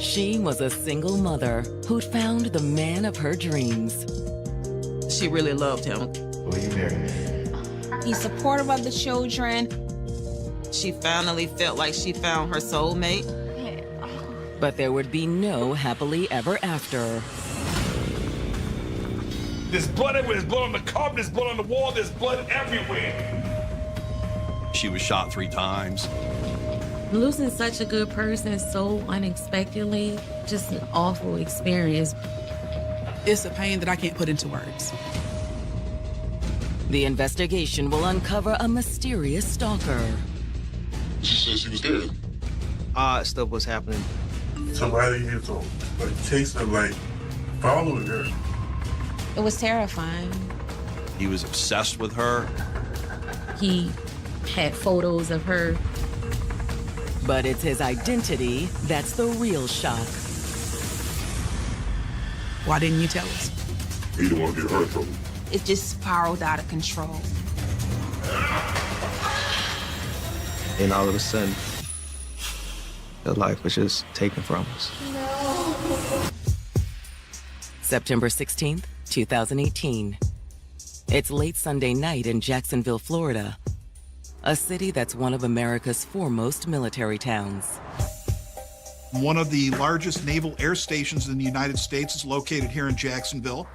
She was a single mother who'd found the man of her dreams. She really loved him. Will you marry me? He's supportive of the children. She finally felt like she found her soulmate. But there would be no happily ever after. There's blood everywhere. There's blood on the carpet. There's blood on the wall. There's blood everywhere. She was shot 3 times. Losing such a good person so unexpectedly, just an awful experience. It's a pain that I can't put into words. The investigation will uncover a mysterious stalker. She said she was scared. Odd stuff was happening. Somebody years old, like chasing her, like following her. It was terrifying. He was obsessed with her. He had photos of her. But it's his identity that's the real shock. Why didn't you tell us? He didn't want to get her in trouble. It just spiraled out of control. And all of a sudden, her life was just taken from us. September 16th, 2018. It's late Sunday night in Jacksonville, Florida, a city that's one of America's foremost military towns. One of the largest naval air stations in the United States is located here in Jacksonville.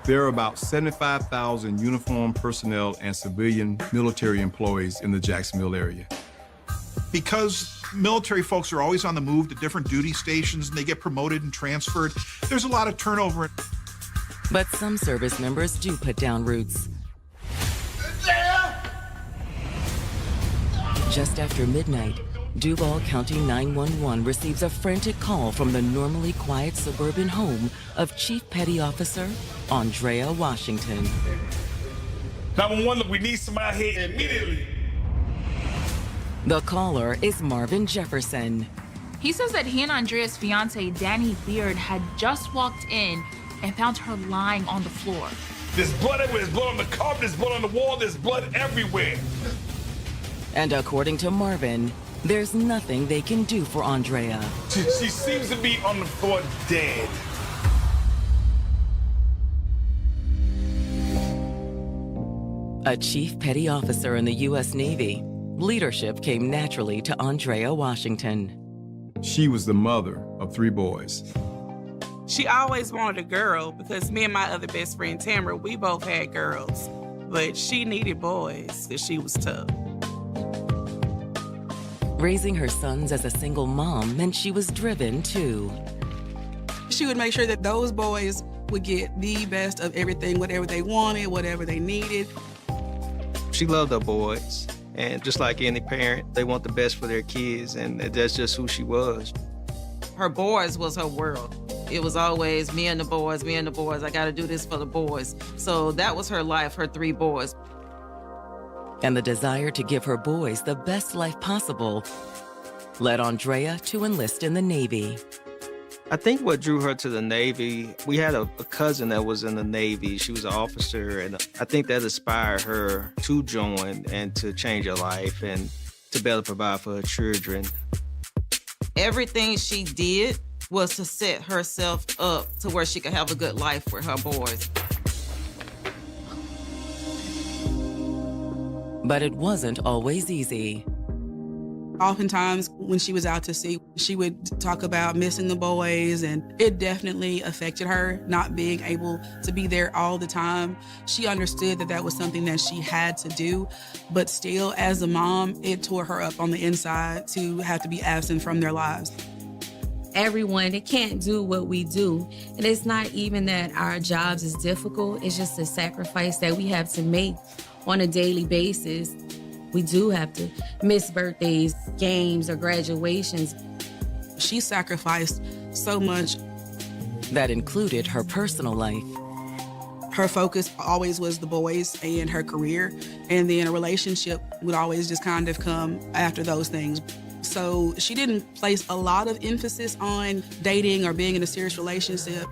There are about 75,000 uniformed personnel and civilian military employees in the Jacksonville area. Because military folks are always on the move to different duty stations and they get promoted and transferred, there's a lot of turnover. But some service members do put down roots. Just after midnight, Duval County 911 receives a frantic call from the normally quiet suburban home of Chief Petty Officer Andrea Washington. 911, look, we need somebody here immediately. The caller is Marvin Jefferson. He says that he and Andrea's fiance, Danny Beard, had just walked in and found her lying on the floor. There's blood everywhere. There's blood on the carpet. There's blood on the wall. There's blood everywhere. And according to Marvin, there's nothing they can do for Andrea. She seems to be on the floor dead. A chief petty officer in the U.S. Navy, leadership came naturally to Andrea Washington. She was the mother of 3 boys. She always wanted a girl because me and my other best friend, Tamara, we both had girls. But she needed boys because she was tough. Raising her sons as a single mom meant she was driven, too. She would make sure that those boys would get the best of everything, whatever they wanted, whatever they needed. She loved her boys. And just like any parent, they want the best for their kids, and that's just who she was. Her boys was her world. It was always me and the boys, me and the boys. I gotta do this for the boys. So that was her life, her 3 boys. And the desire to give her boys the best life possible led Andrea to enlist in the Navy. I think what drew her to the Navy, we had a cousin that was in the Navy. She was an officer, and I think that inspired her to join and to change her life and to better provide for her children. Everything she did was to set herself up to where she could have a good life with her boys. But it wasn't always easy. Oftentimes, when she was out to sea, she would talk about missing the boys, and it definitely affected her, not being able to be there all the time. She understood that that was something that she had to do, but still, as a mom, it tore her up on the inside to have to be absent from their lives. Everyone, they can't do what we do. And it's not even that our jobs is difficult, it's just a sacrifice that we have to make on a daily basis. We do have to miss birthdays, games, or graduations. She sacrificed so much. That included her personal life. Her focus always was the boys and her career, and then a relationship would always just kind of come after those things. So she didn't place a lot of emphasis on dating or being in a serious relationship.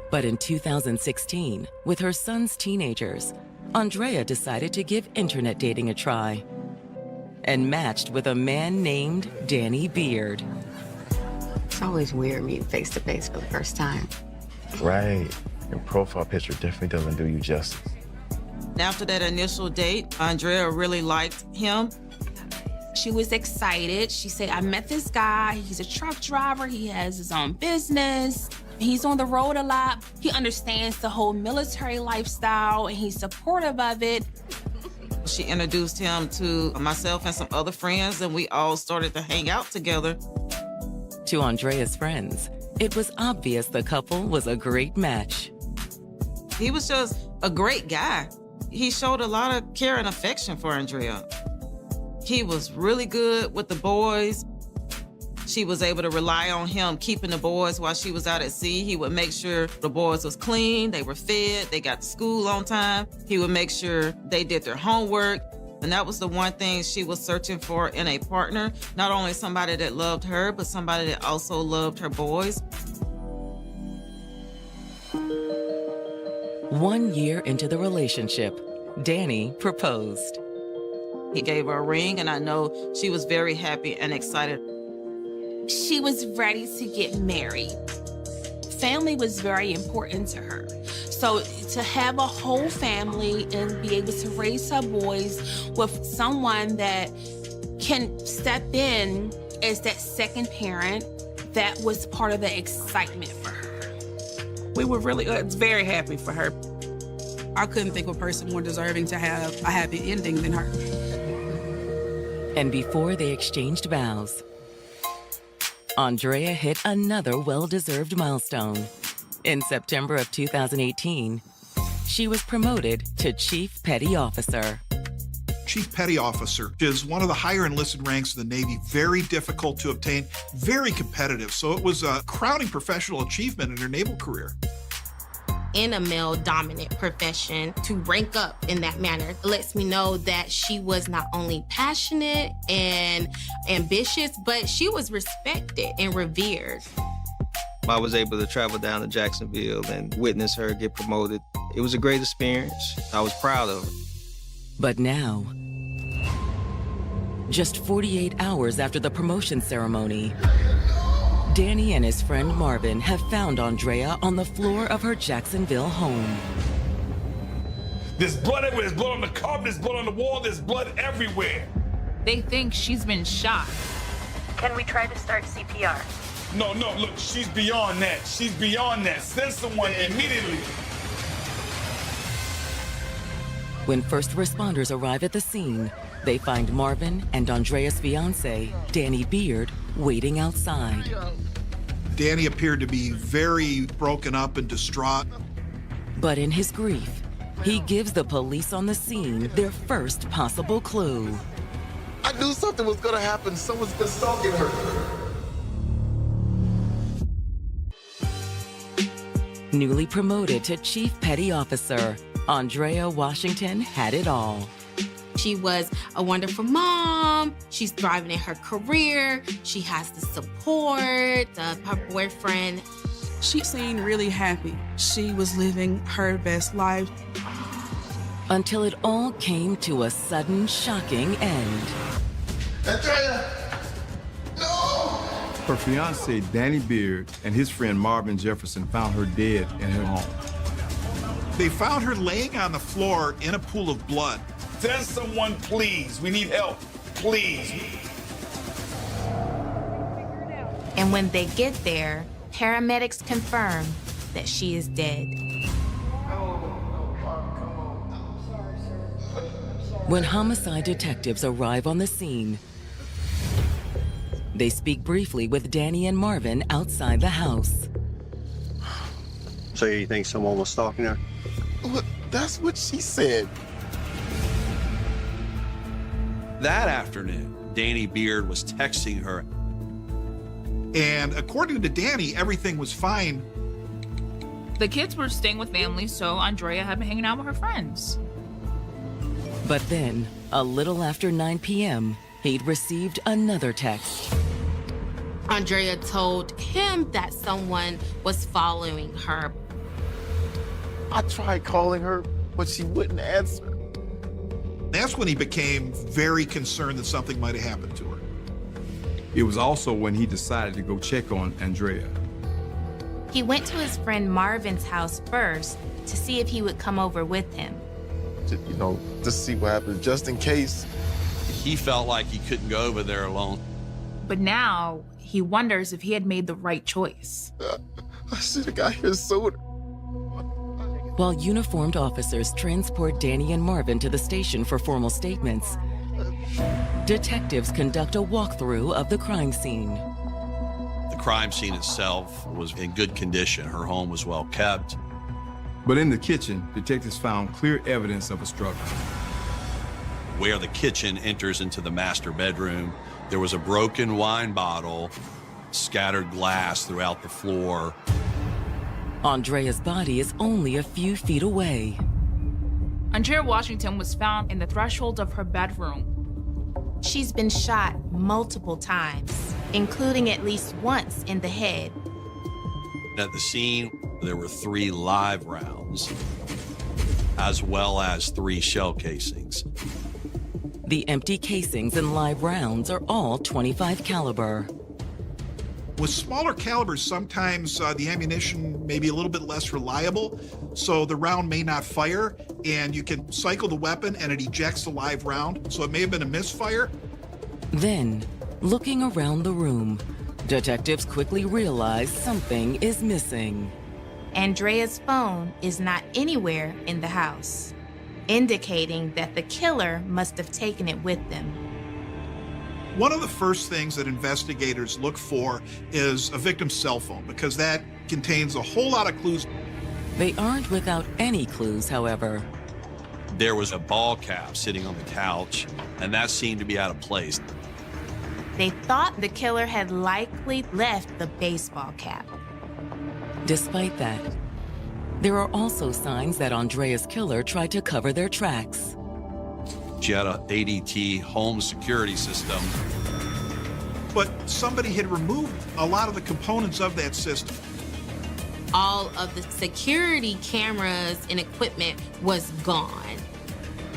But in 2016, with her son's teenagers, Andrea decided to give internet dating a try and matched with a man named Danny Beard. It's always weird meeting face to face for the first time. Right. Your profile picture definitely doesn't do you justice. After that initial date, Andrea really liked him. She was excited. She said, I met this guy. He's a truck driver. He has his own business. He's on the road a lot. He understands the whole military lifestyle and he's supportive of it. She introduced him to myself and some other friends, and we all started to hang out together. To Andrea's friends, it was obvious the couple was a great match. He was just a great guy. He showed a lot of care and affection for Andrea. He was really good with the boys. She was able to rely on him keeping the boys while she was out at sea. He would make sure the boys was clean, they were fed, they got to school on time. He would make sure they did their homework. And that was the one thing she was searching for in a partner. Not only somebody that loved her, but somebody that also loved her boys. 1 year into the relationship, Danny proposed. He gave her a ring, and I know she was very happy and excited. She was ready to get married. Family was very important to her. So to have a whole family and be able to raise her boys with someone that can step in as that second parent, that was part of the excitement for her. We were really very happy for her. I couldn't think of a person more deserving to have a happy ending than her. And before they exchanged vows, Andrea hit another well-deserved milestone. In September of 2018, she was promoted to Chief Petty Officer. Chief Petty Officer is one of the higher enlisted ranks of the Navy, very difficult to obtain, very competitive. So it was a crowning professional achievement in her naval career. In a male-dominant profession, to rank up in that manner lets me know that she was not only passionate and ambitious, but she was respected and revered. I was able to travel down to Jacksonville and witness her get promoted. It was a great experience. I was proud of her. But now, just 48 hours after the promotion ceremony, Danny and his friend Marvin have found Andrea on the floor of her Jacksonville home. There's blood everywhere. There's blood on the carpet, there's blood on the wall, there's blood everywhere. They think she's been shot. Can we try to start CPR? No, look, she's beyond that. She's beyond that. Send someone immediately. When first responders arrive at the scene, they find Marvin and Andrea's fiance, Danny Beard, waiting outside. Danny appeared to be very broken up and distraught. But in his grief, he gives the police on the scene their first possible clue. I knew something was gonna happen. Someone's been stalking her. Newly promoted to Chief Petty Officer, Andrea Washington had it all. She was a wonderful mom. She's thriving in her career. She has the support of her boyfriend. She seemed really happy. She was living her best life. Until it all came to a sudden, shocking end. Andrea! No! Her fiance, Danny Beard, and his friend Marvin Jefferson found her dead in her home. They found her laying on the floor in a pool of blood. Send someone, please. We need help, please. And when they get there, paramedics confirm that she is dead. When homicide detectives arrive on the scene, they speak briefly with Danny and Marvin outside the house. So you think someone was stalking her? Well, that's what she said. That afternoon, Danny Beard was texting her. And according to Danny, everything was fine. The kids were staying with family, so Andrea had been hanging out with her friends. But then, a little after 9 p.m., he'd received another text. Andrea told him that someone was following her. I tried calling her, but she wouldn't answer. That's when he became very concerned that something might have happened to her. It was also when he decided to go check on Andrea. He went to his friend Marvin's house first to see if he would come over with him. Just see what happens, just in case. He felt like he couldn't go over there alone. But now he wonders if he had made the right choice. I should have got here sooner. While uniformed officers transport Danny and Marvin to the station for formal statements, detectives conduct a walkthrough of the crime scene. The crime scene itself was in good condition. Her home was well kept. But in the kitchen, detectives found clear evidence of a struggle. Where the kitchen enters into the master bedroom, there was a broken wine bottle, scattered glass throughout the floor. Andrea's body is only a few feet away. Andrea Washington was found in the threshold of her bedroom. She's been shot multiple times, including at least once in the head. At the scene, there were 3 live rounds, as well as 3 shell casings. The empty casings and live rounds are all .25 caliber. With smaller calibers, sometimes the ammunition may be a little bit less reliable, so the round may not fire, and you can cycle the weapon and it ejects the live round, so it may have been a misfire. Then, looking around the room, detectives quickly realize something is missing. Andrea's phone is not anywhere in the house, indicating that the killer must have taken it with them. One of the first things that investigators look for is a victim's cell phone, because that contains a whole lot of clues. They aren't without any clues, however. There was a ball cap sitting on the couch, and that seemed to be out of place. They thought the killer had likely left the baseball cap. Despite that, there are also signs that Andrea's killer tried to cover their tracks. She had an ADT home security system. But somebody had removed a lot of the components of that system. All of the security cameras and equipment was gone.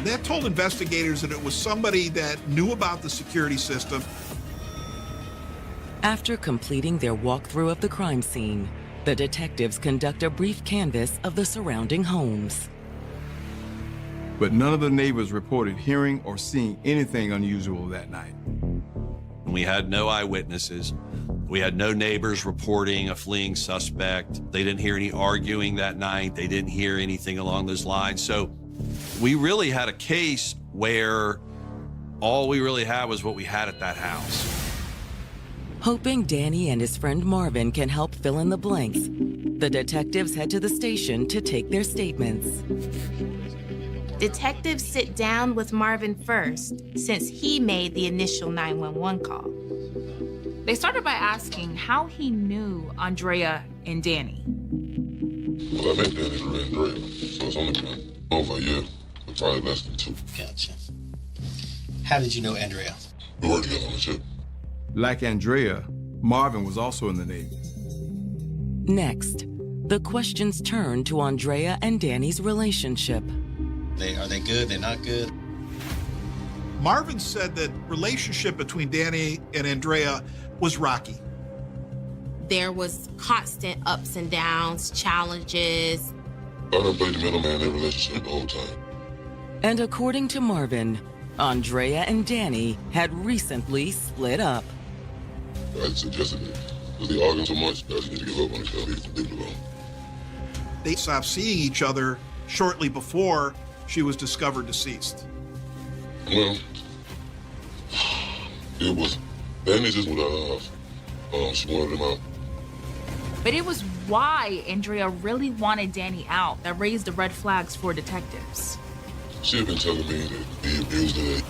That told investigators that it was somebody that knew about the security system. After completing their walkthrough of the crime scene, the detectives conduct a brief canvass of the surrounding homes. But none of the neighbors reported hearing or seeing anything unusual that night. We had no eyewitnesses. We had no neighbors reporting a fleeing suspect. They didn't hear any arguing that night. They didn't hear anything along those lines. So we really had a case where all we really had was what we had at that house. Hoping Danny and his friend Marvin can help fill in the blanks, the detectives head to the station to take their statements. Detectives sit down with Marvin first, since he made the initial 911 call. They started by asking how he knew Andrea and Danny. Well, I met Danny through Andrea, so it's only been over a year, but probably less than 2. Gotcha. How did you know Andrea? We worked together on the ship. Like Andrea, Marvin was also in the Navy. Next, the questions turn to Andrea and Danny's relationship. Are they good? They're not good? Marvin said that relationship between Danny and Andrea was rocky. There was constant ups and downs, challenges. I done played the middleman in their relationship the whole time. And according to Marvin, Andrea and Danny had recently split up. I suggested it because they arguing so much that you need to give up on each other. Leave it alone. They stopped seeing each other shortly before she was discovered deceased. Well, it was Danny's just without she wanted him out. But it was why Andrea really wanted Danny out that raised the red flags for detectives. She had been telling me that he abused her.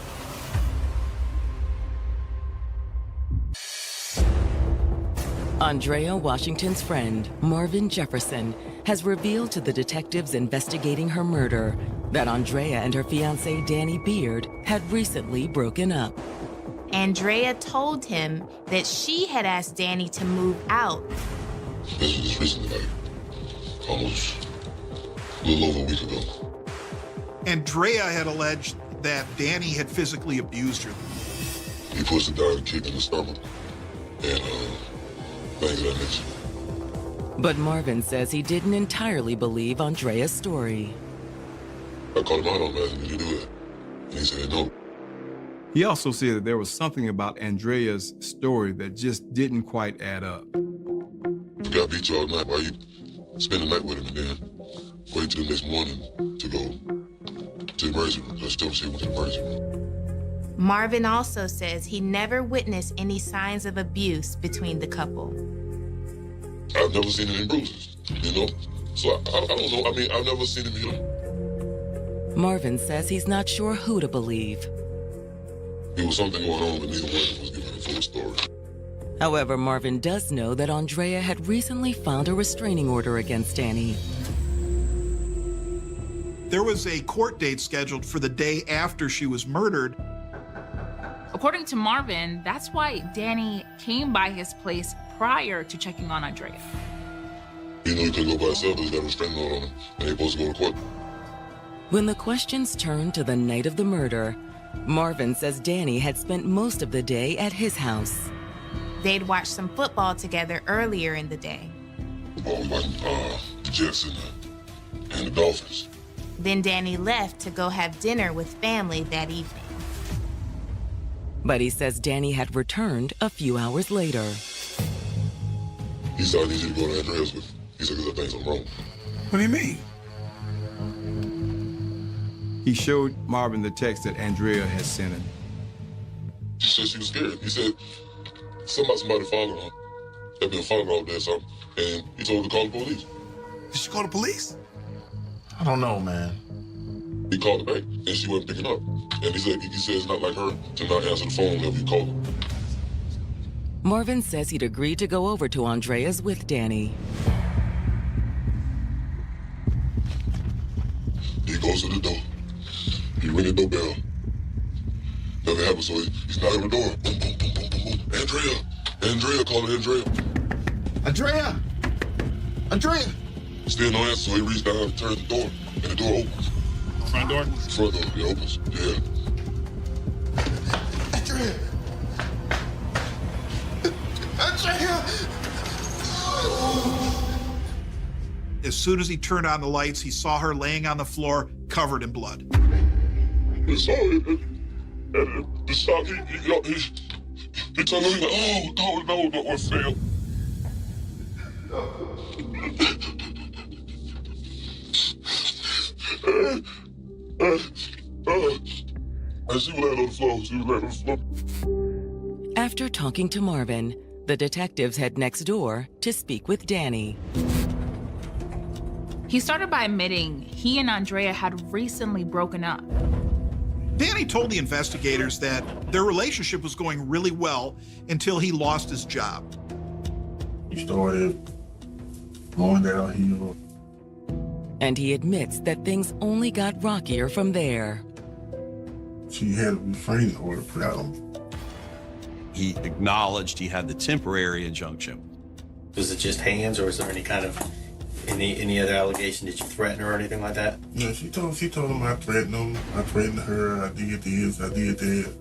Andrea Washington's friend, Marvin Jefferson, has revealed to the detectives investigating her murder that Andrea and her fiancé, Danny Beard, had recently broken up. Andrea told him that she had asked Danny to move out. This was just recently, like almost a little over a week ago. Andrea had alleged that Danny had physically abused her. He pushed her down and kicked in the stomach. and things of that nature. But Marvin says he didn't entirely believe Andrea's story. I called him out on that, and did you do that? And he said no. He also said that there was something about Andrea's story that just didn't quite add up. You got beat you all night. Why you spend the night with him and then wait till the next morning to go to the emergency room? Let's tell him she went to the emergency room. Marvin also says he never witnessed any signs of abuse between the couple. I've never seen any bruises, you know? So I don't know. I mean, I've never seen him, you know? Marvin says he's not sure who to believe. There was something going on, but neither one was giving a full story. However, Marvin does know that Andrea had recently filed a restraining order against Danny. There was a court date scheduled for the day after she was murdered. According to Marvin, that's why Danny came by his place prior to checking on Andrea. You know he couldn't go by himself, he's got a restraining order on him, and he's supposed to go to court. When the questions turned to the night of the murder, Marvin says Danny had spent most of the day at his house. They'd watched some football together earlier in the day. Oh, like the Jets and the Dolphins. Then Danny left to go have dinner with family that evening. But he says Danny had returned a few hours later. He said, I need you to go to Andrea's with. He said, because I think something wrong. What do you mean? He showed Marvin the text that Andrea had sent him. She said she was scared. He said, somebody followed her. Had been following her all day or something. And he told her to call the police. Did she call the police? I don't know, man. He called her back, and she wasn't picking up. And he said it's not like her to not answer the phone whenever you call her. Marvin says he'd agreed to go over to Andrea's with Danny. He goes to the door. He ring the doorbell. Nothing happens, so he's knocking on the door. Boom, boom, boom, boom, boom, boom. Andrea, call her Andrea. Andrea! Still no answer, so he reached down and turns the door, and the door opens. Front door? Front door, it opens, yeah. Andrea! As soon as he turned on the lights, he saw her laying on the floor, covered in blood. He saw it, and the shock, he turned around, like, oh, no, what failed? And she was laying on the floor, After talking to Marvin, the detectives head next door to speak with Danny. He started by admitting he and Andrea had recently broken up. Danny told the investigators that their relationship was going really well until he lost his job. He started going downhill. And he admits that things only got rockier from there. She had a restraining order put out on me. He acknowledged he had the temporary injunction. Was it just hands, or was there any kind of any other allegation? Did you threaten her or anything like that? Yeah, she told him I threatened him. I threatened her. I did this. I did that.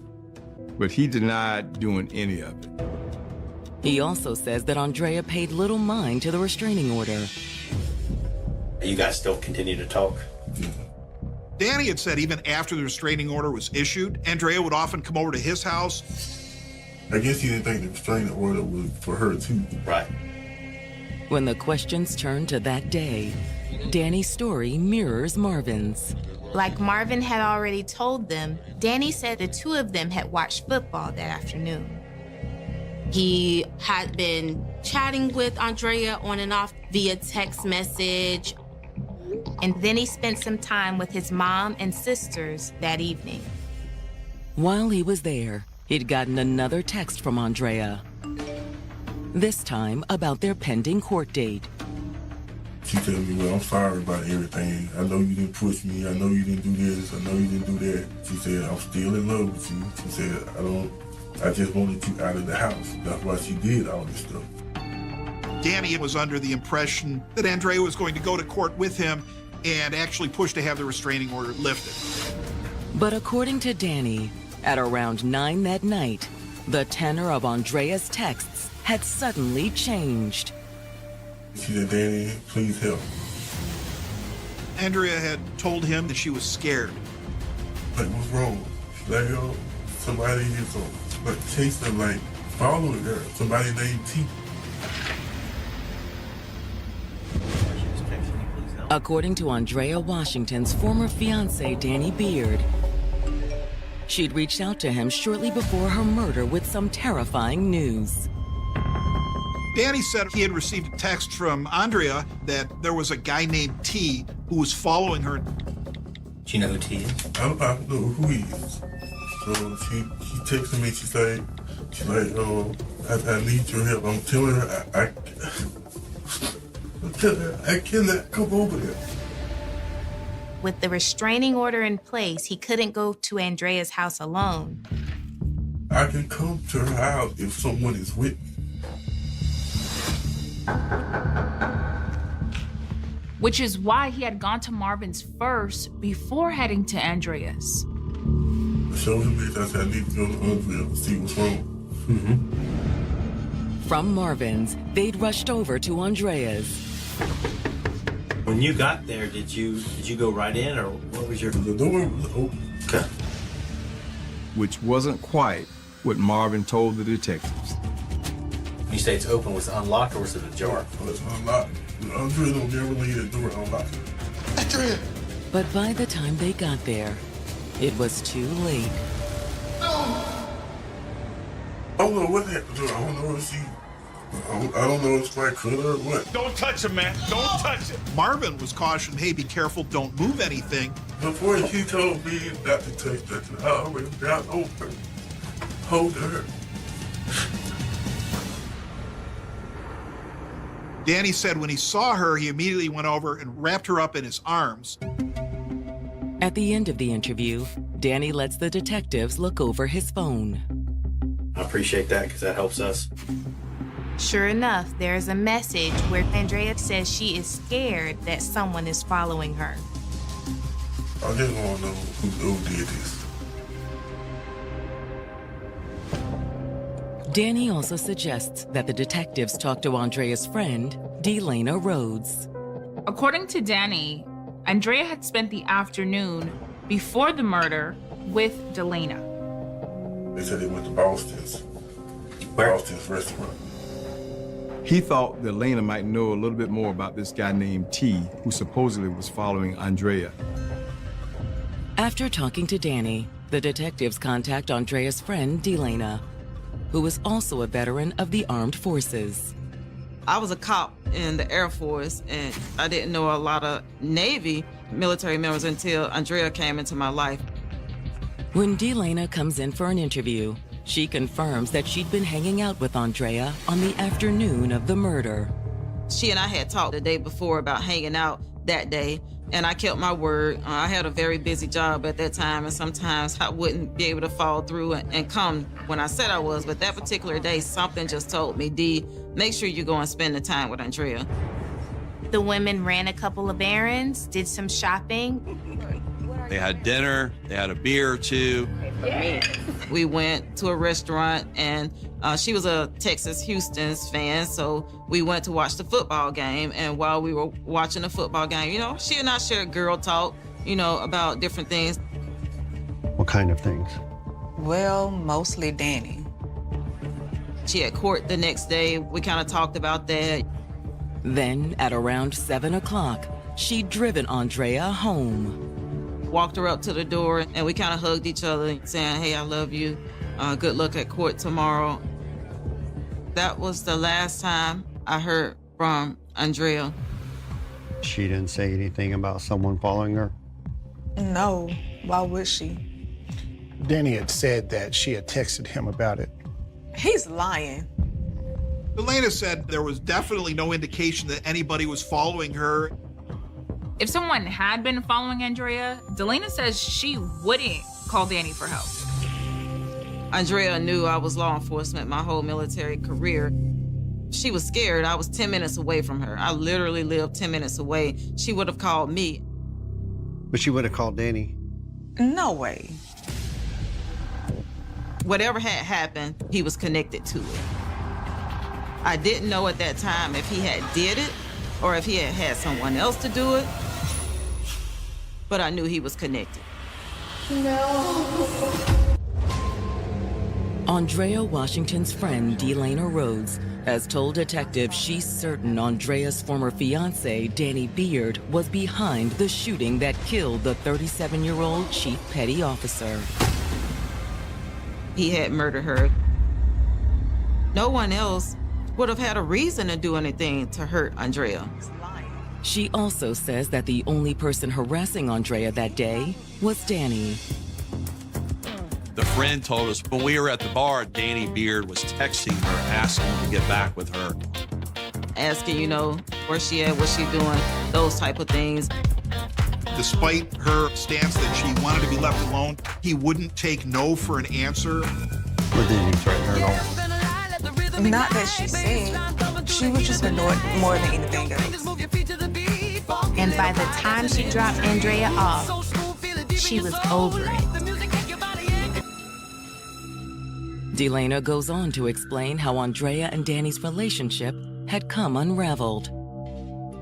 But he denied doing any of it. He also says that Andrea paid little mind to the restraining order. You guys still continue to talk? Yeah. Danny had said even after the restraining order was issued, Andrea would often come over to his house. I guess he didn't think the restraining order was for her, too. Right. When the questions turn to that day, Danny's story mirrors Marvin's. Like Marvin had already told them, Danny said the two of them had watched football that afternoon. He had been chatting with Andrea on and off via text message, and then he spent some time with his mom and sisters that evening. While he was there, he'd gotten another text from Andrea. This time about their pending court date. She told me, well, I'm sorry about everything. I know you didn't push me. I know you didn't do this. I know you didn't do that. She said, I'm still in love with you. She said, I just wanted you out of the house. That's why she did all this stuff. Danny was under the impression that Andrea was going to go to court with him and actually push to have the restraining order lifted. But according to Danny, at around 9 that night, the tenor of Andrea's texts had suddenly changed. She said, Danny, please help. Andrea had told him that she was scared. Like, what's wrong? She's like, yo, somebody is like chasing, like following her. Somebody named T. According to Andrea Washington's former fiancé, Danny Beard, she'd reached out to him shortly before her murder with some terrifying news. Danny said he had received a text from Andrea that there was a guy named T who was following her. Do you know who T is? I don't know who he is. So she texted me, she's like, I need your help. I'm telling her I cannot come over there. With the restraining order in place, he couldn't go to Andrea's house alone. I can come to her house if someone is with me. Which is why he had gone to Marvin's first before heading to Andrea's. I showed him this. I said, I need to go to Andrea to see what's wrong. From Marvin's, they'd rushed over to Andrea's. When you got there, did you go right in, or what was your... The door was open. Okay. Which wasn't quite what Marvin told the detectives. When you say it's open, was it unlocked or was it ajar? Oh, it's unlocked. Andrea don't never leave the door unlocked. Andrea! But by the time they got there, it was too late. I don't know what happened to her. I don't know if I don't know if somebody killed her or what. Don't touch him, man. Don't touch him. Marvin was cautioned, hey, be careful, don't move anything. Before she told me not to touch that, I always got over holding her. Danny said when he saw her, he immediately went over and wrapped her up in his arms. At the end of the interview, Danny lets the detectives look over his phone. I appreciate that because that helps us. Sure enough, there's a message where Andrea says she is scared that someone is following her. I just want to know who did this. Danny also suggests that the detectives talk to Andrea's friend, Delana Rhodes. According to Danny, Andrea had spent the afternoon before the murder with Delana. They said they went to Boston's restaurant. He thought that Lena might know a little bit more about this guy named T, who supposedly was following Andrea. After talking to Danny, the detectives contact Andrea's friend, Delana, who was also a veteran of the armed forces. I was a cop in the Air Force, and I didn't know a lot of Navy military members until Andrea came into my life. When Delana comes in for an interview, she confirms that she'd been hanging out with Andrea on the afternoon of the murder. She and I had talked the day before about hanging out that day, and I kept my word. I had a very busy job at that time, and sometimes I wouldn't be able to follow through and come when I said I was, but that particular day, something just told me, D, make sure you go and spend the time with Andrea. The women ran a couple of errands, did some shopping. They had dinner, they had a beer or two. We went to a restaurant, and she was a Texas Houston's fan, so we went to watch the football game. And while we were watching the football game, you know, she and I shared girl talk, you know, about different things. What kind of things? Well, mostly Danny. She had court the next day. We kind of talked about that. Then, at around 7 o'clock, she'd driven Andrea home. Walked her up to the door, and we kind of hugged each other, saying, hey, I love you. Good luck at court tomorrow. That was the last time I heard from Andrea. She didn't say anything about someone following her? No, why would she? Danny had said that she had texted him about it. He's lying. Elena said there was definitely no indication that anybody was following her. If someone had been following Andrea, Delana says she wouldn't call Danny for help. Andrea knew I was law enforcement my whole military career. She was scared. I was 10 minutes away from her. I literally lived 10 minutes away. She would have called me. But she would have called Danny? No way. Whatever had happened, he was connected to it. I didn't know at that time if he had did it or if he had had someone else to do it, but I knew he was connected. No. Andrea Washington's friend, Delana Rhodes, has told detectives she's certain Andrea's former fiance, Danny Beard, was behind the shooting that killed the 37-year-old chief petty officer. He had murdered her. No one else would have had a reason to do anything to hurt Andrea. She also says that the only person harassing Andrea that day was Danny. The friend told us when we were at the bar, Danny Beard was texting her, asking to get back with her. Asking, you know, where she at, what she doing, those type of things. Despite her stance that she wanted to be left alone, he wouldn't take no for an answer. But did he threaten her at all? Not that she said. She was just annoyed more than anything else. And by the time she dropped Andrea off, she was over it. Delana goes on to explain how Andrea and Danny's relationship had come unraveled.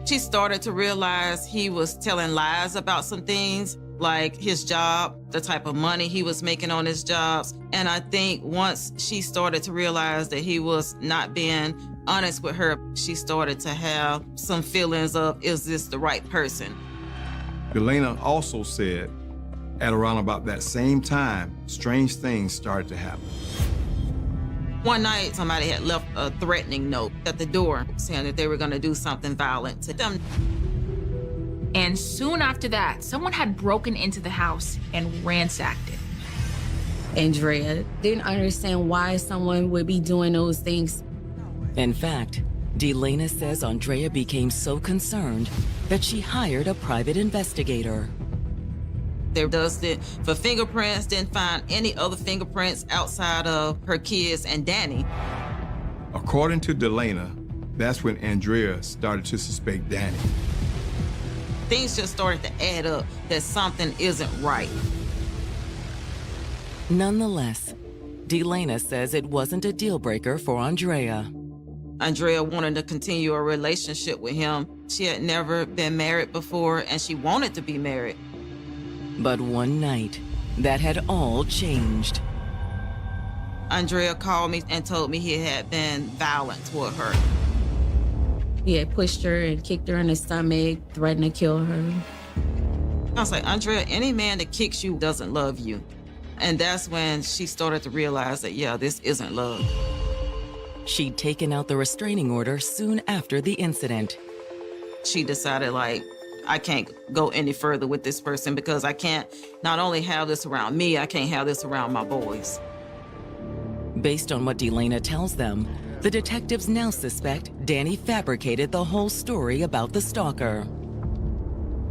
She started to realize he was telling lies about some things, like his job, the type of money he was making on his jobs. And I think once she started to realize that he was not being honest with her, she started to have some feelings of, is this the right person? Delana also said, at around about that same time, strange things started to happen. One night, somebody had left a threatening note at the door saying that they were going to do something violent to them. And soon after that, someone had broken into the house and ransacked it. Andrea didn't understand why someone would be doing those things. In fact, Delana says Andrea became so concerned that she hired a private investigator. They dusted for fingerprints, didn't find any other fingerprints outside of her kids and Danny. According to Delana, that's when Andrea started to suspect Danny. Things just started to add up that something isn't right. Nonetheless, Delana says it wasn't a deal breaker for Andrea. Andrea wanted to continue a relationship with him. She had never been married before, and she wanted to be married. But one night, that had all changed. Andrea called me and told me he had been violent toward her. He had pushed her and kicked her in the stomach, threatened to kill her. I was like, Andrea, any man that kicks you doesn't love you. And that's when she started to realize that, yeah, this isn't love. She'd taken out the restraining order soon after the incident. She decided, like, I can't go any further with this person because I can't not only have this around me, I can't have this around my boys. Based on what Delana tells them, the detectives now suspect Danny fabricated the whole story about the stalker.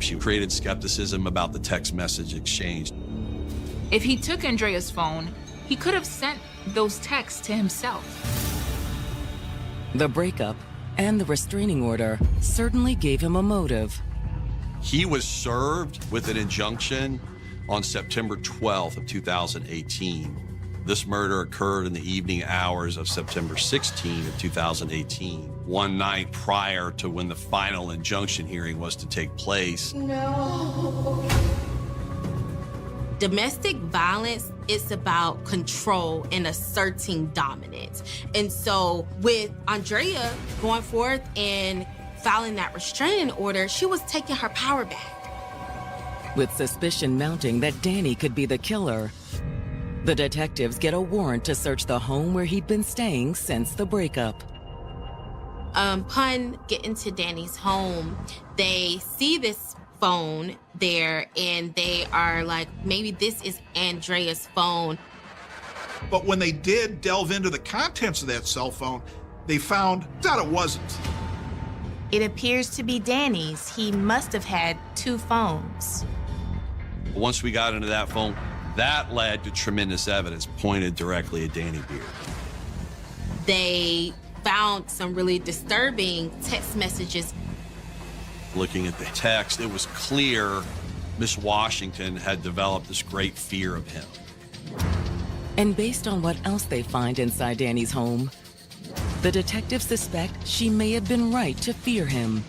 She created skepticism about the text message exchange. If he took Andrea's phone, he could have sent those texts to himself. The breakup and the restraining order certainly gave him a motive. He was served with an injunction on September 12th of 2018. This murder occurred in the evening hours of September 16th of 2018, one night prior to when the final injunction hearing was to take place. No. Domestic violence is about control and asserting dominance. And so with Andrea going forth and filing that restraining order, she was taking her power back. With suspicion mounting that Danny could be the killer, the detectives get a warrant to search the home where he'd been staying since the breakup. Upon getting to Danny's home, they see this phone there and they are like, maybe this is Andrea's phone. But when they did delve into the contents of that cell phone, they found that it wasn't. It appears to be Danny's. He must have had two phones. Once we got into that phone, that led to tremendous evidence pointed directly at Danny Beard. They found some really disturbing text messages. Looking at the text, it was clear Miss Washington had developed this great fear of him. And based on what else they find inside Danny's home, The detectives suspect she may have been right to fear him.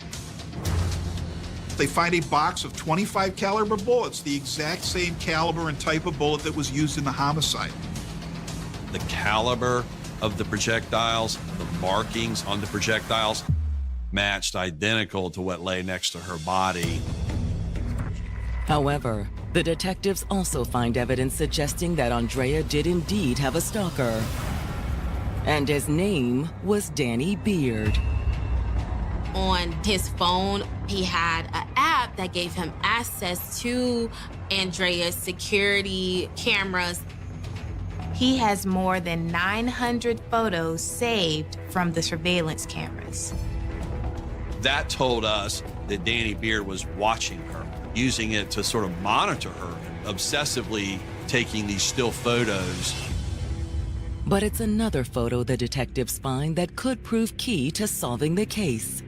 They find a box of 25 caliber bullets, the exact same caliber and type of bullet that was used in the homicide. The caliber of the projectiles, the markings on the projectiles matched identical to what lay next to her body. However, the detectives also find evidence suggesting that Andrea did indeed have a stalker. And his name was Danny Beard. On his phone, he had an app that gave him access to Andrea's security cameras. He has more than 900 photos saved from the surveillance cameras. That told us that Danny Beard was watching her, using it to sort of monitor her, obsessively taking these still photos. But it's another photo the detectives find that could prove key to solving the case.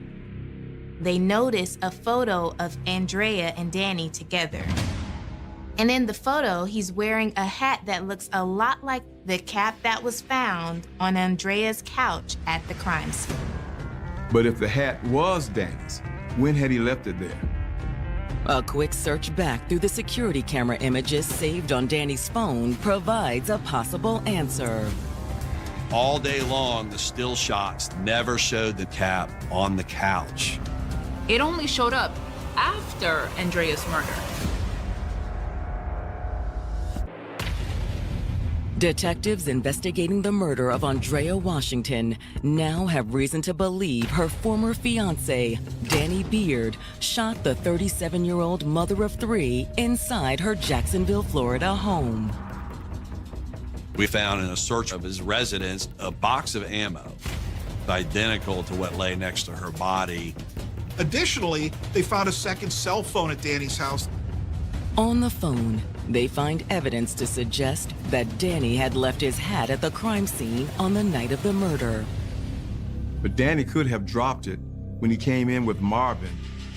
They notice a photo of Andrea and Danny together. And in the photo, he's wearing a hat that looks a lot like the cap that was found on Andrea's couch at the crime scene. But if the hat was Danny's, when had he left it there? A quick search back through the security camera images saved on Danny's phone provides a possible answer. All day long, the still shots never showed the cap on the couch. It only showed up after Andrea's murder. Detectives investigating the murder of Andrea Washington now have reason to believe her former fiancé, Danny Beard, shot the 37-year-old mother of three inside her Jacksonville, Florida home. We found in a search of his residence a box of ammo, identical to what lay next to her body. Additionally, they found a second cell phone at Danny's house. On the phone, they find evidence to suggest that Danny had left his hat at the crime scene on the night of the murder. But Danny could have dropped it when he came in with Marvin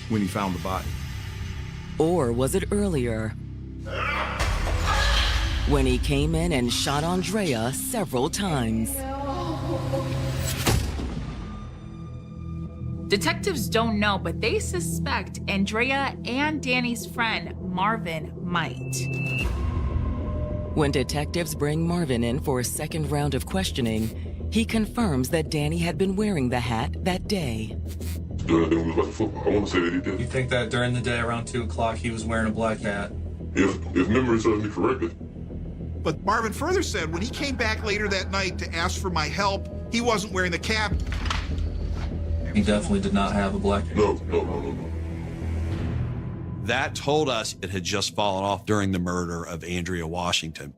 when he found the body. Or was it earlier, when he came in and shot Andrea several times? Detectives don't know, but they suspect Andrea and Danny's friend, Marvin, might. When detectives bring Marvin in for a second round of questioning, he confirms that Danny had been wearing the hat that day. During the day when we was watching football, I want to say that he did. You think that during the day around 2 o'clock he was wearing a black hat? If memory serves me correctly. But Marvin further said when he came back later that night to ask for my help, he wasn't wearing the cap. He definitely did not have a black hat. No. That told us it had just fallen off during the murder of Andrea Washington.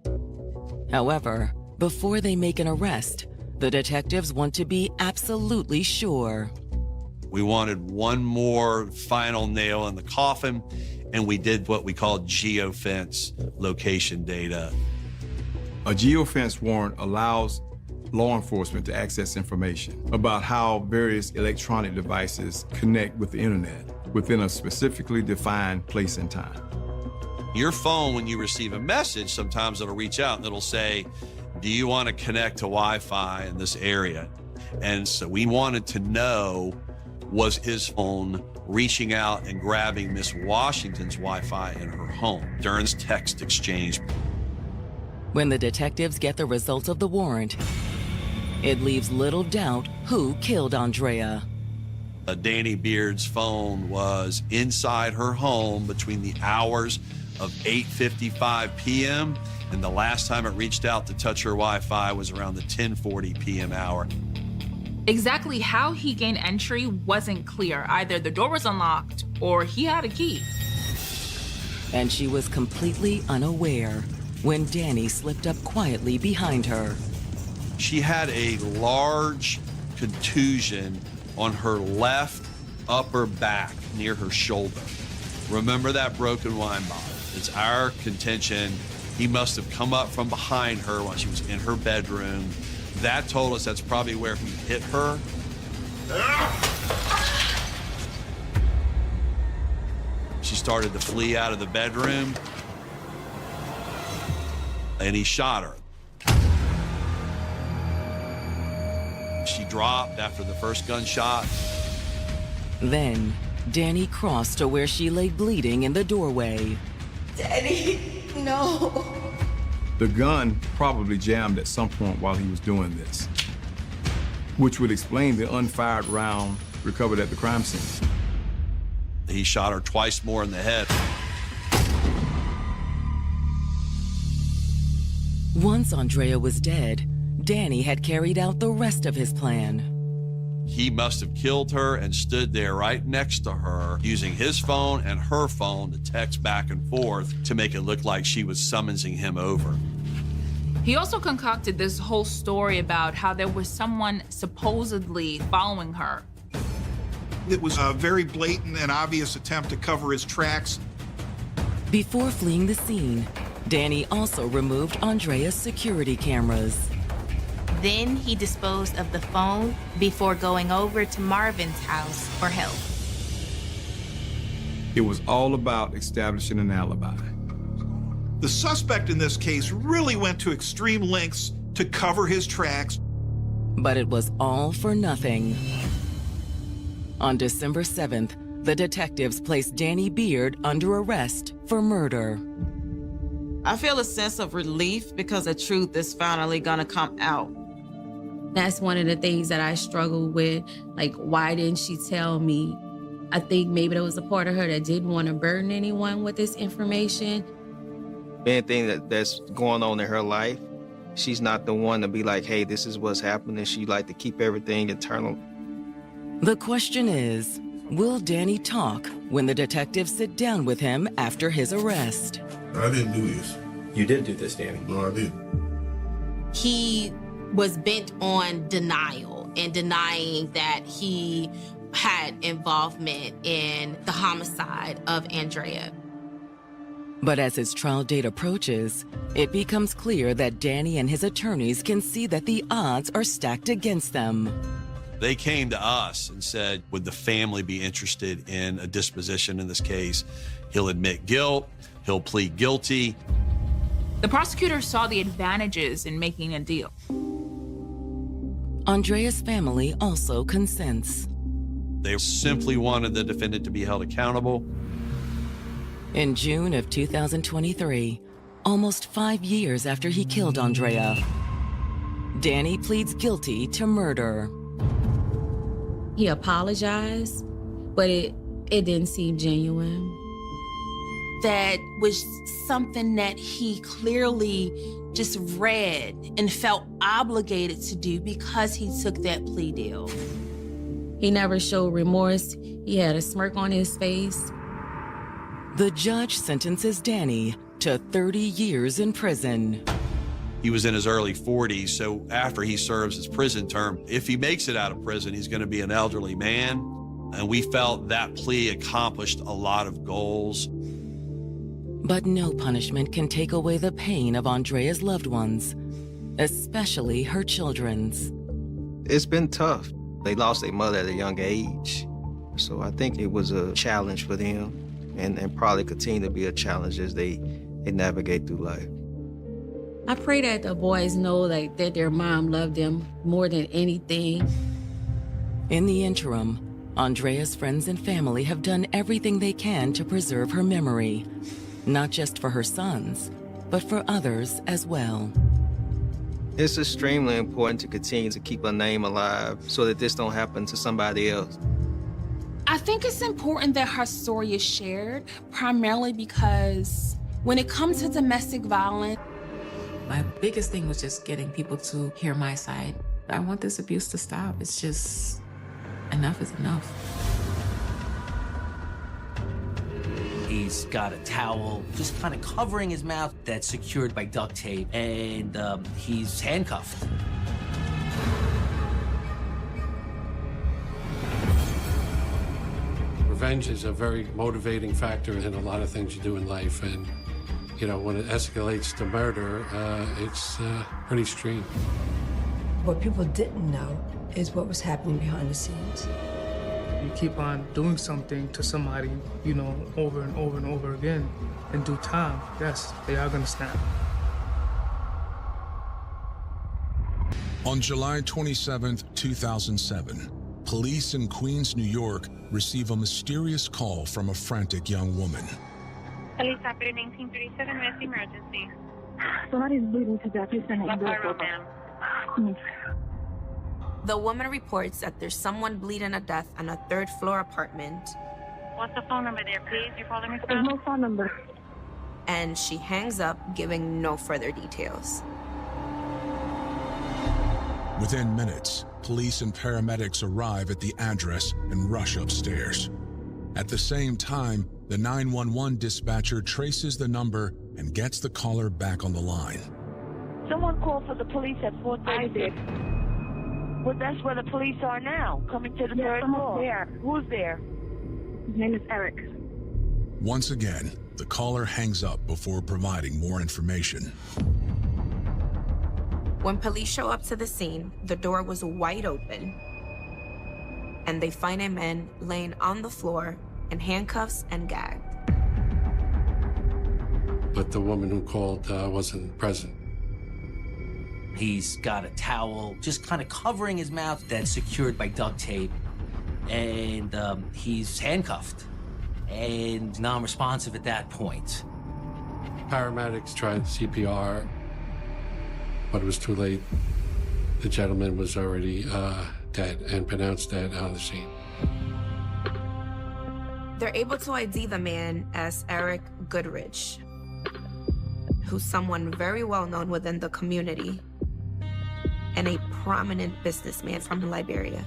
However, before they make an arrest, the detectives want to be absolutely sure. We wanted one more final nail in the coffin, and we did what we call geofence location data. A geofence warrant allows law enforcement to access information about how various electronic devices connect with the internet within a specifically defined place and time. Your phone, when you receive a message, sometimes it'll reach out and it'll say, do you want to connect to Wi-Fi in this area? And so we wanted to know, was his phone reaching out and grabbing Miss Washington's Wi-Fi in her home during this text exchange? When the detectives get the results of the warrant, it leaves little doubt who killed Andrea. Danny Beard's phone was inside her home between the hours of 8:55 p.m. and the last time it reached out to touch her Wi-Fi was around the 10:40 p.m. hour. Exactly how he gained entry wasn't clear. Either the door was unlocked or he had a key. And she was completely unaware when Danny slipped up quietly behind her. She had a large contusion on her left upper back near her shoulder. Remember that broken wine bottle? It's our contention he must have come up from behind her while she was in her bedroom. That told us that's probably where he hit her. She started to flee out of the bedroom, and he shot her. She dropped after the first gunshot. Then, Danny crossed to where she lay bleeding in the doorway. Daddy, no. The gun probably jammed at some point while he was doing this, which would explain the unfired round recovered at the crime scene. He shot her twice more in the head. Once Andrea was dead, Danny had carried out the rest of his plan. He must have killed her and stood there right next to her, using his phone and her phone to text back and forth to make it look like she was summoning him over. He also concocted this whole story about how there was someone supposedly following her. It was a very blatant and obvious attempt to cover his tracks. Before fleeing the scene, Danny also removed Andrea's security cameras. Then he disposed of the phone before going over to Marvin's house for help. It was all about establishing an alibi. The suspect in this case really went to extreme lengths to cover his tracks. But it was all for nothing. On December 7th, the detectives placed Danny Beard under arrest for murder. I feel a sense of relief because the truth is finally gonna come out. That's one of the things that I struggled with. Like, why didn't she tell me? I think maybe there was a part of her that didn't want to burden anyone with this information. Anything that's going on in her life, she's not the one to be like, hey, this is what's happening. She like to keep everything internal. The question is, will Danny talk when the detectives sit down with him after his arrest? I didn't do this. You did do this, Danny. No, I didn't. He was bent on denial and denying that he had involvement in the homicide of Andrea. But as his trial date approaches, it becomes clear that Danny and his attorneys can see that the odds are stacked against them. They came to us and said, would the family be interested in a disposition in this case? He'll admit guilt, he'll plead guilty. The prosecutor saw the advantages in making a deal. Andrea's family also consents. They simply wanted the defendant to be held accountable. In June of 2023, almost 5 years after he killed Andrea, Danny pleads guilty to murder. He apologized, but it didn't seem genuine. That was something that he clearly just read and felt obligated to do because he took that plea deal. He never showed remorse. He had a smirk on his face. The judge sentences Danny to 30 years in prison. He was in his early 40s, so after he serves his prison term, if he makes it out of prison, he's going to be an elderly man. And we felt that plea accomplished a lot of goals. But no punishment can take away the pain of Andrea's loved ones, especially her children's. It's been tough. They lost their mother at a young age. So I think it was a challenge for them and probably continue to be a challenge as they navigate through life. I pray that the boys know that their mom loved them more than anything. In the interim, Andrea's friends and family have done everything they can to preserve her memory, not just for her sons, but for others as well. It's extremely important to continue to keep her name alive so that this don't happen to somebody else. I think it's important that her story is shared, primarily because when it comes to domestic violence, my biggest thing was just getting people to hear my side. I want this abuse to stop. It's just, enough is enough. He's got a towel just kind of covering his mouth that's secured by duct tape, and he's handcuffed. Revenge is a very motivating factor in a lot of things you do in life, and you know, when it escalates to murder, it's pretty extreme. What people didn't know is what was happening behind the scenes. You keep on doing something to somebody, you know, over and over and over again, in due time, yes, they are gonna snap. On July 27, 2007, police in Queens, New York receive a mysterious call from a frantic young woman. Police operator 1937, what's the emergency? Somebody's bleeding to death. Please send What part, ma'am? The woman reports that there's someone bleeding to death on a third-floor apartment. What's the phone number there, please? You're calling me from? There's no phone number. And she hangs up, giving no further details. Within minutes, police and paramedics arrive at the address and rush upstairs. At the same time, the 911 dispatcher traces the number and gets the caller back on the line. Someone called for the police at 4:30. I did. Well, that's where the police are now, coming to the third floor. There. Who's there? His name is Eric. Once again, the caller hangs up before providing more information. When police show up to the scene, the door was wide open, and they find a man laying on the floor in handcuffs and gagged. But the woman who called wasn't present. He's got a towel just kind of covering his mouth that's secured by duct tape. And he's handcuffed and non-responsive at that point. Paramedics tried CPR, but it was too late. The gentleman was already dead and pronounced dead on the scene. They're able to ID the man as Eric Goodrich, who's someone very well known within the community and a prominent businessman from Liberia.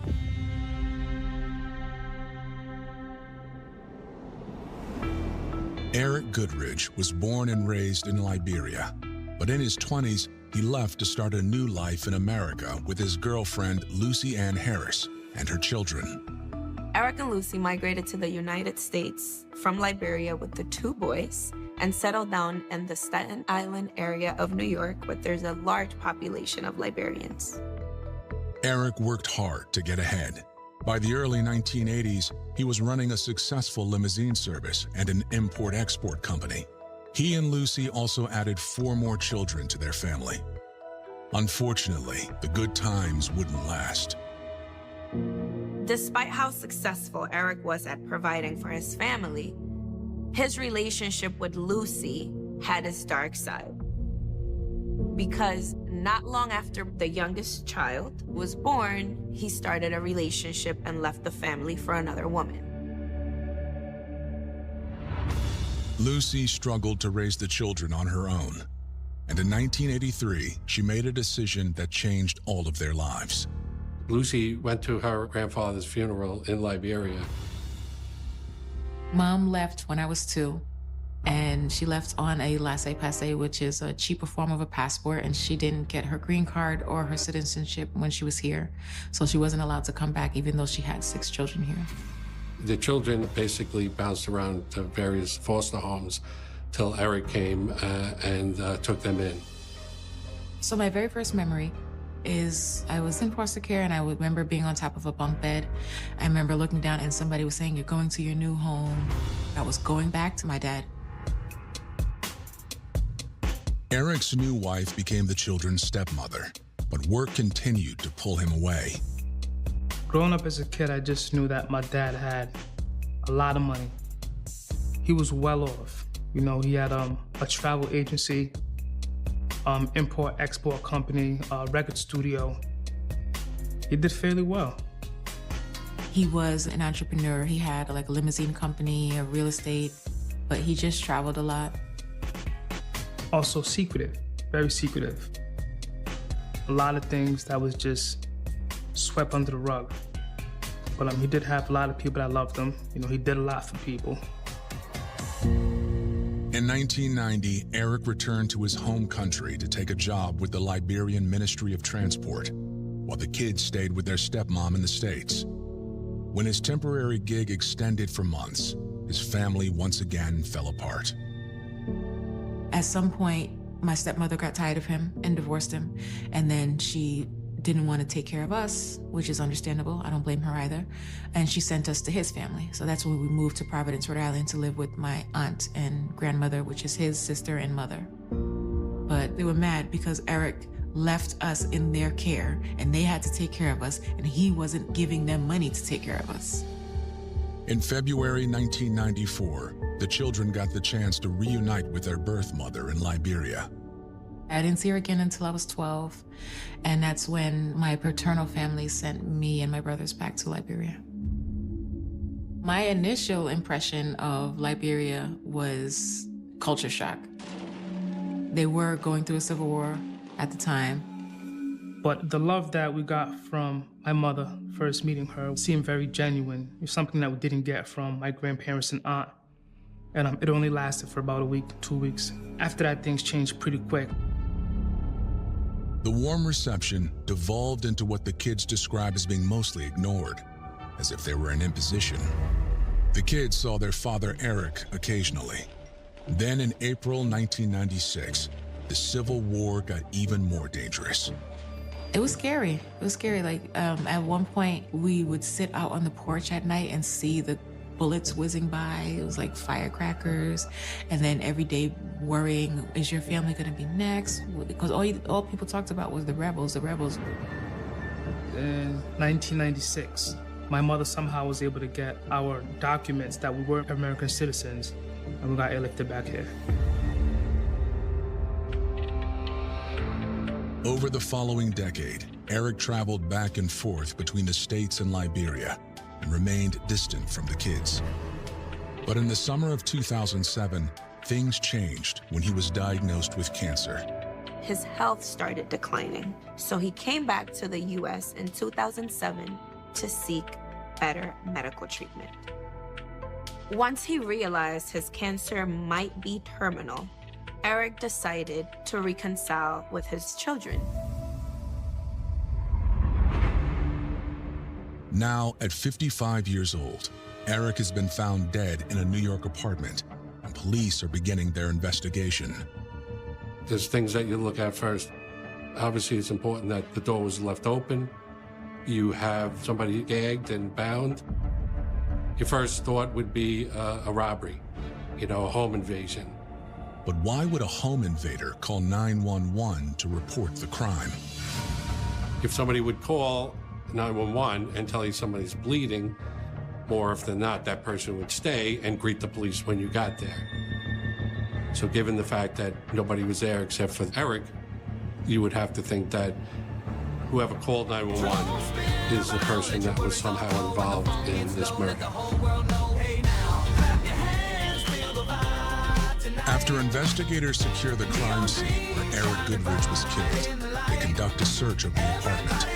Eric Goodrich was born and raised in Liberia, but in his 20s, he left to start a new life in America with his girlfriend, Lucy Ann Harris, and her children. Eric and Lucy migrated to the United States from Liberia with the two boys and settled down in the Staten Island area of New York, where there's a large population of Liberians. Eric worked hard to get ahead. By the early 1980s, he was running a successful limousine service and an import-export company. He and Lucy also added 4 more children to their family. Unfortunately, the good times wouldn't last. Despite how successful Eric was at providing for his family, his relationship with Lucy had its dark side. Because not long after the youngest child was born, he started a relationship and left the family for another woman. Lucy struggled to raise the children on her own. And in 1983, she made a decision that changed all of their lives. Lucy went to her grandfather's funeral in Liberia. Mom left when I was 2, and she left on a laissez-passer, which is a cheaper form of a passport, and she didn't get her green card or her citizenship when she was here. So she wasn't allowed to come back, even though she had 6 children here. The children basically bounced around to various foster homes till Eric came and took them in. So my very first memory is I was in foster care, and I would remember being on top of a bunk bed. I remember looking down and somebody was saying, "You're going to your new home." I was going back to my dad. Eric's new wife became the children's stepmother, but work continued to pull him away. Growing up as a kid, I just knew that my dad had a lot of money. He was well off. You know, he had a travel agency, import-export company, record studio. He did fairly well. He was an entrepreneur. He had like a limousine company, a real estate, but he just traveled a lot. Also secretive, very secretive. A lot of things that was just swept under the rug. But he did have a lot of people that loved him. You know, he did a lot for people. In 1990, Eric returned to his home country to take a job with the Liberian Ministry of Transport, while the kids stayed with their stepmom in the States. When his temporary gig extended for months, his family once again fell apart. At some point, my stepmother got tired of him and divorced him, and then she didn't want to take care of us, which is understandable. I don't blame her either. And she sent us to his family. So that's when we moved to Providence, Rhode Island to live with my aunt and grandmother, which is his sister and mother. But they were mad because Eric left us in their care, and they had to take care of us, and he wasn't giving them money to take care of us. In February 1994, the children got the chance to reunite with their birth mother in Liberia. I didn't see her again until I was 12, and that's when my paternal family sent me and my brothers back to Liberia. My initial impression of Liberia was culture shock. They were going through a civil war at the time. But the love that we got from my mother first meeting her seemed very genuine. It was something that we didn't get from my grandparents and aunt. And it only lasted for about a week, 2 weeks. After that, things changed pretty quick. The warm reception devolved into what the kids describe as being mostly ignored, as if they were an imposition. The kids saw their father, Eric, occasionally. Then in April 1996, the Civil War got even more dangerous. It was scary. It was scary. Like, at one point, we would sit out on the porch at night and see the bullets whizzing by. It was like firecrackers. And then every day worrying, is your family going to be next? Because all people talked about was the rebels. In 1996, my mother somehow was able to get our documents that we were American citizens, and we got airlifted back here. Over the following decade, Eric traveled back and forth between the States and Liberia and remained distant from the kids. But in the summer of 2007, things changed when he was diagnosed with cancer. His health started declining, so he came back to the U.S. in 2007 to seek better medical treatment. Once he realized his cancer might be terminal, Eric decided to reconcile with his children. Now, at 55 years old, Eric has been found dead in a New York apartment, and police are beginning their investigation. There's things that you look at first. Obviously, it's important that the door was left open. You have somebody gagged and bound. Your first thought would be a robbery, a home invasion. But why would a home invader call 911 to report the crime? If somebody would call 911 and tell you somebody's bleeding, more often than not, that person would stay and greet the police when you got there. So given the fact that nobody was there except for Eric, you would have to think that whoever called 911 is the person that was somehow involved in this murder. After investigators secure the crime scene where Eric Goodridge was killed, they conduct a search of the apartment.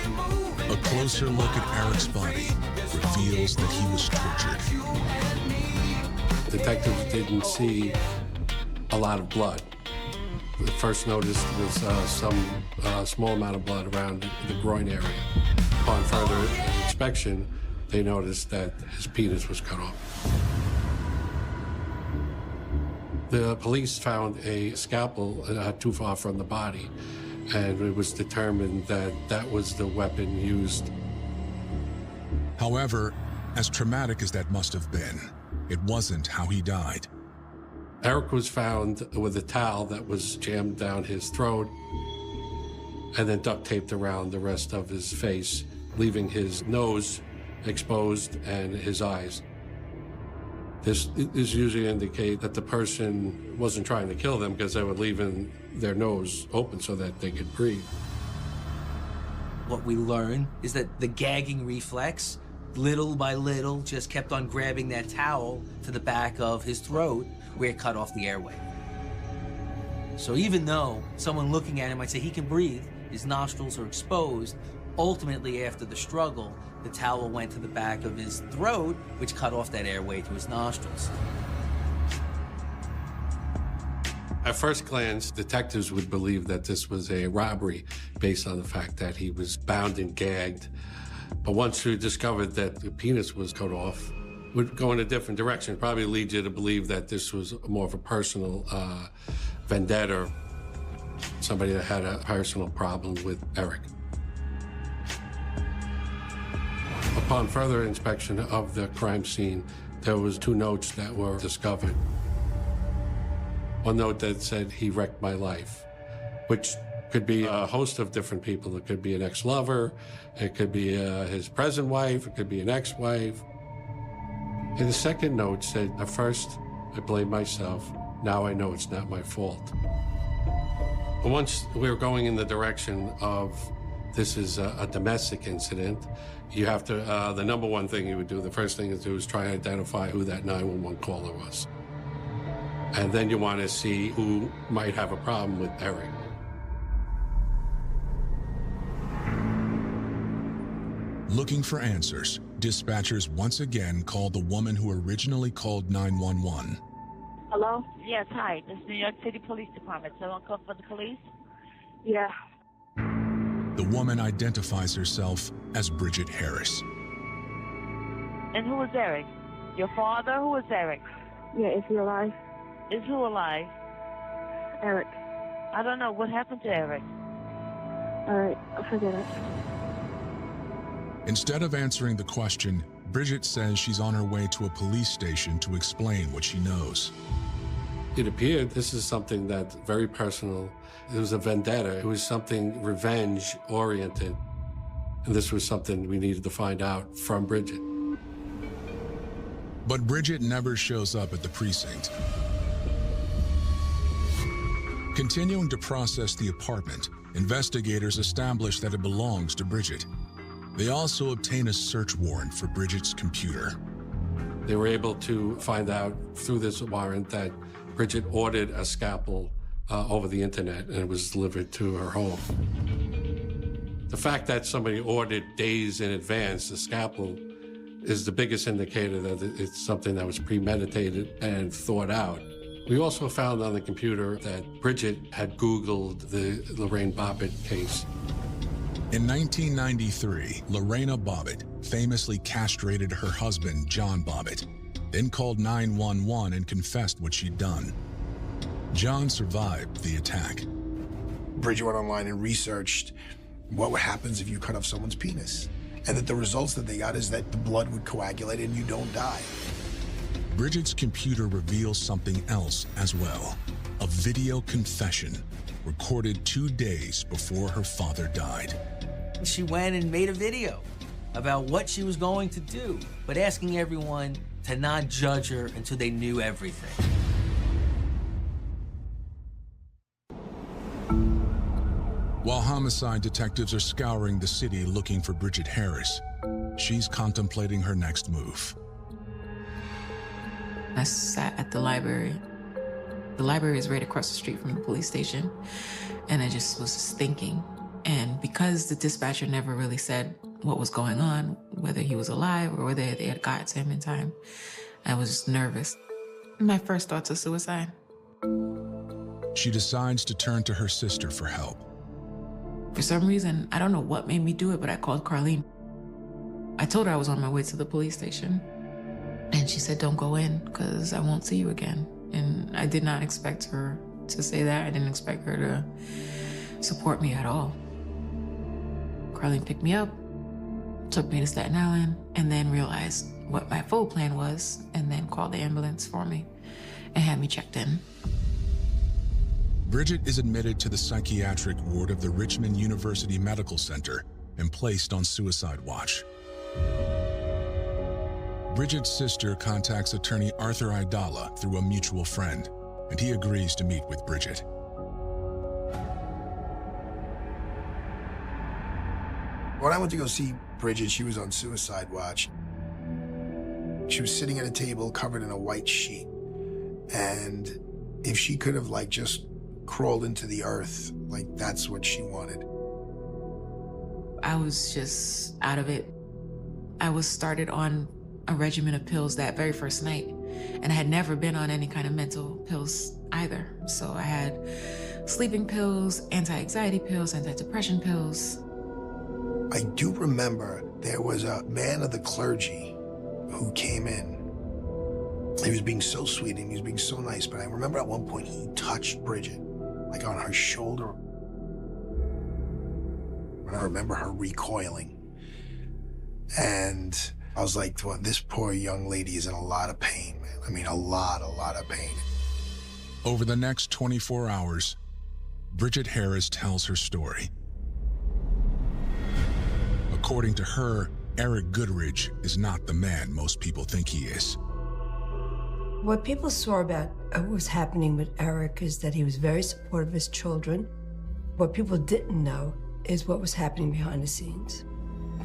A closer look at Eric's body reveals that he was tortured. Detectives didn't see a lot of blood. The first notice was some small amount of blood around the groin area. Upon further inspection, they noticed that his penis was cut off. The police found a scalpel not too far from the body, and it was determined that that was the weapon used. However, as traumatic as that must have been, it wasn't how he died. Eric was found with a towel that was jammed down his throat and then duct taped around the rest of his face, leaving his nose exposed and his eyes. This usually indicates that the person wasn't trying to kill them because they were leaving their nose open so that they could breathe. What we learn is that the gagging reflex, little by little, just kept on grabbing that towel to the back of his throat where it cut off the airway. So even though someone looking at him might say he can breathe, his nostrils are exposed, ultimately after the struggle, the towel went to the back of his throat, which cut off that airway to his nostrils. At first glance, detectives would believe that this was a robbery based on the fact that he was bound and gagged. But once you discovered that the penis was cut off, would go in a different direction. Probably lead you to believe that this was more of a personal vendetta, somebody that had a personal problem with Eric. Upon further inspection of the crime scene, there was 2 notes that were discovered. One note that said, "He wrecked my life," which Could be a host of different people. It could be an ex-lover. It could be his present wife. It could be an ex-wife. And the second note said, at first, I blame myself. Now I know it's not my fault. But once we were going in the direction of this is a domestic incident, you have to, the number one thing you would do, the first thing to do is try to identify who that 911 caller was. And then you want to see who might have a problem with Eric. Looking for answers, dispatchers once again called the woman who originally called 911. Hello? Yes, hi. This is New York City Police Department. Someone called for the police? Yeah. The woman identifies herself as Bridget Harris. And who is Eric? Your father? Who is Eric? Yeah, is he alive? Is who alive? Eric. I don't know. What happened to Eric? All right, I'll forget it. Instead of answering the question, Bridget says she's on her way to a police station to explain what she knows. It appeared this is something that's very personal. It was a vendetta. It was something revenge-oriented. And this was something we needed to find out from Bridget. But Bridget never shows up at the precinct. Continuing to process the apartment, investigators establish that it belongs to Bridget. They also obtain a search warrant for Bridget's computer. They were able to find out through this warrant that Bridget ordered a scalpel over the internet, and it was delivered to her home. The fact that somebody ordered days in advance the scalpel is the biggest indicator that it's something that was premeditated and thought out. We also found on the computer that Bridget had Googled the Lorraine Bobbitt case. In 1993, Lorena Bobbitt famously castrated her husband, John Bobbitt, then called 911 and confessed what she'd done. John survived the attack. Bridget went online and researched what happens if you cut off someone's penis, and that the results that they got is that the blood would coagulate and you don't die. Bridget's computer reveals something else as well, a video confession recorded 2 days before her father died. She went and made a video about what she was going to do, but asking everyone to not judge her until they knew everything. While homicide detectives are scouring the city looking for Bridget Harris, she's contemplating her next move. I sat at the library. The library is right across the street from the police station, and I just was thinking. And because the dispatcher never really said what was going on, whether he was alive or whether they had got to him in time, I was nervous. My first thoughts are suicide. She decides to turn to her sister for help. For some reason, I don't know what made me do it, but I called Carlene. I told her I was on my way to the police station. And she said, don't go in, because I won't see you again. And I did not expect her to say that. I didn't expect her to support me at all. Carlene picked me up, took me to Staten Island, and then realized what my full plan was, and then called the ambulance for me and had me checked in. Bridget is admitted to the psychiatric ward of the Richmond University Medical Center and placed on suicide watch. Bridget's sister contacts attorney Arthur Aidala through a mutual friend, and he agrees to meet with Bridget. When I went to go see Bridget, she was on suicide watch. She was sitting at a table covered in a white sheet. And if she could have just crawled into the earth, that's what she wanted. I was just out of it. I was started on a regimen of pills that very first night, and I had never been on any kind of mental pills either. So I had sleeping pills, anti-anxiety pills, antidepressant pills. I do remember there was a man of the clergy who came in. He was being so sweet and he was being so nice, but I remember at one point he touched Bridget, on her shoulder. And I remember her recoiling. And I was like, well, this poor young lady is in a lot of pain, man. A lot of pain. Over the next 24 hours, Bridget Harris tells her story. According to her, Eric Goodridge is not the man most people think he is. What people saw about what was happening with Eric is that he was very supportive of his children. What people didn't know is what was happening behind the scenes.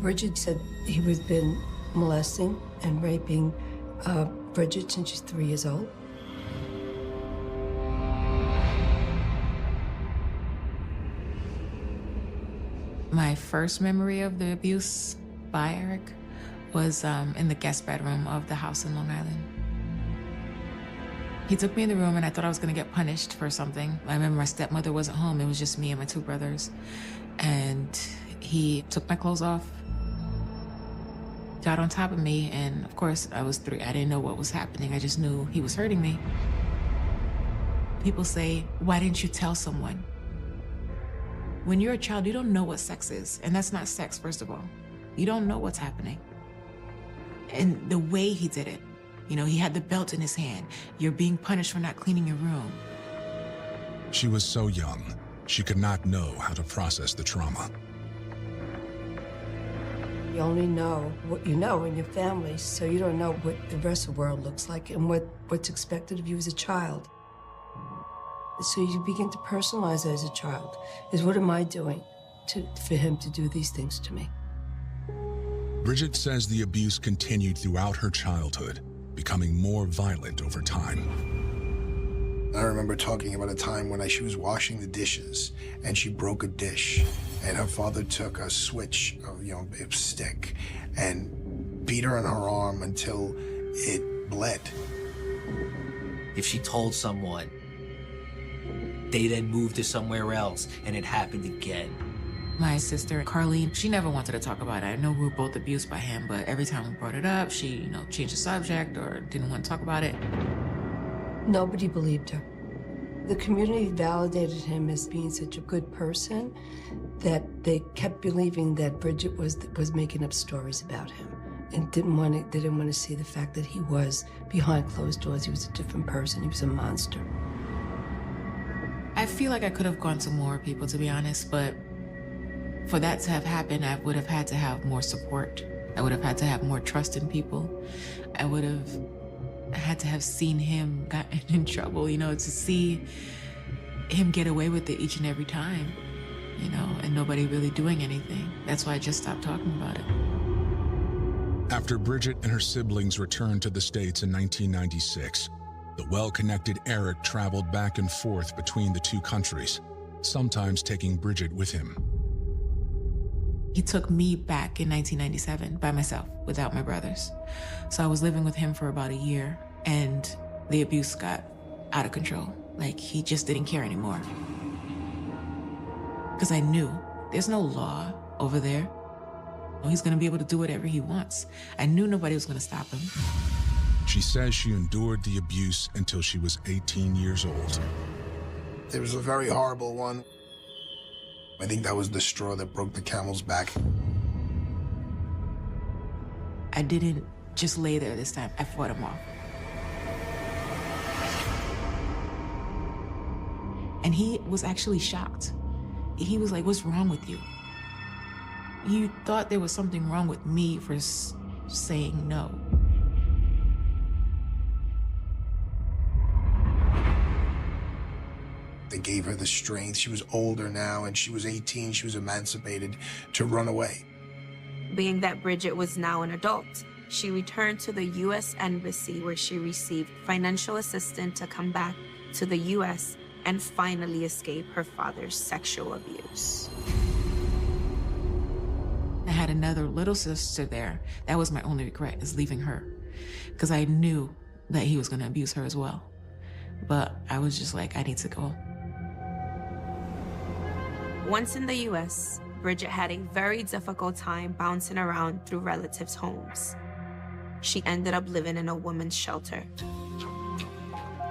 Bridget said he was been molesting and raping Bridget since she's 3 years old. My first memory of the abuse by Eric was in the guest bedroom of the house in Long Island. He took me in the room and I thought I was gonna get punished for something. I remember my stepmother wasn't home. It was just me and my 2 brothers. And he took my clothes off, got on top of me, and of course I was 3. I didn't know what was happening. I just knew he was hurting me. People say, why didn't you tell someone? When you're a child, you don't know what sex is. And that's not sex, first of all. You don't know what's happening. And the way he did it, you know, he had the belt in his hand. You're being punished for not cleaning your room. She was so young, she could not know how to process the trauma. You only know what you know in your family, so you don't know what the rest of the world looks like and what's expected of you as a child. So you begin to personalize it as a child. Is what am I doing for him to do these things to me? Bridget says the abuse continued throughout her childhood, becoming more violent over time. I remember talking about a time when she was washing the dishes and she broke a dish, and her father took a switch of, a stick and beat her on her arm until it bled. If she told someone, they then moved to somewhere else and it happened again. My sister, Carlene, she never wanted to talk about it. I know we were both abused by him, but every time we brought it up, she, changed the subject or didn't want to talk about it. Nobody believed her. The community validated him as being such a good person that they kept believing that Bridget was making up stories about him and didn't want to see the fact that he was behind closed doors. He was a different person. He was a monster. I feel like I could have gone to more people, to be honest, but for that to have happened, I would have had to have more support. I would have had to have more trust in people. I would have had to have seen him gotten in trouble, to see him get away with it each and every time, and nobody really doing anything. That's why I just stopped talking about it. After Bridget and her siblings returned to the States in 1996, the well-connected Eric traveled back and forth between the 2 countries, sometimes taking Bridget with him. He took me back in 1997 by myself, without my brothers. So I was living with him for about a year, and the abuse got out of control. Like, he just didn't care anymore. Because I knew there's no law over there. He's gonna be able to do whatever he wants. I knew nobody was gonna stop him. She says she endured the abuse until she was 18 years old. It was a very horrible one. I think that was the straw that broke the camel's back. I didn't just lay there this time. I fought him off. And he was actually shocked. He was like, "What's wrong with you?" You thought there was something wrong with me for saying no. They gave her the strength. She was older now, and she was 18. She was emancipated to run away. Being that Bridget was now an adult, she returned to the U.S. Embassy where she received financial assistance to come back to the U.S. and finally escape her father's sexual abuse. I had another little sister there. That was my only regret, is leaving her. Because I knew that he was going to abuse her as well. But I was just like, I need to go. Once in the U.S., Bridget had a very difficult time bouncing around through relatives' homes. She ended up living in a women's shelter.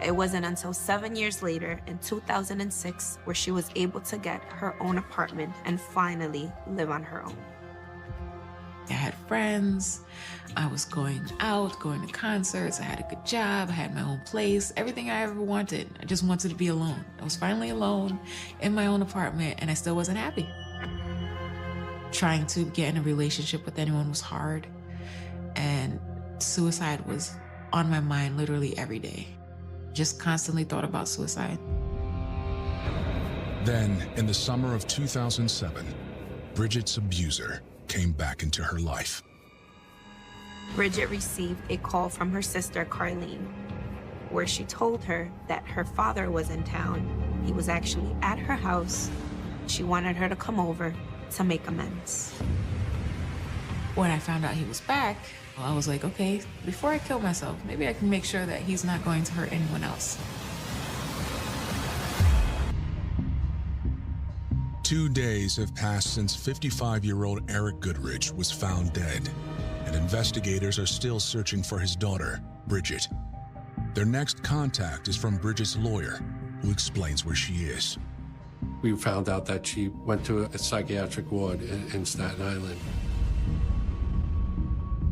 It wasn't until 7 years later, in 2006, where she was able to get her own apartment and finally live on her own. I had friends. I was going out, going to concerts. I had a good job. I had my own place, everything I ever wanted. I just wanted to be alone. I was finally alone in my own apartment, and I still wasn't happy. Trying to get in a relationship with anyone was hard, and suicide was on my mind literally every day. Just constantly thought about suicide. Then, in the summer of 2007, Bridget's abuser came back into her life. Bridget received a call from her sister, Carlene, where she told her that her father was in town. He was actually at her house. She wanted her to come over to make amends. When I found out he was back, I was like, okay, before I kill myself, maybe I can make sure that he's not going to hurt anyone else. 2 days have passed since 55-year-old Eric Goodrich was found dead, and investigators are still searching for his daughter, Bridget. Their next contact is from Bridget's lawyer, who explains where she is. We found out that she went to a psychiatric ward in Staten Island.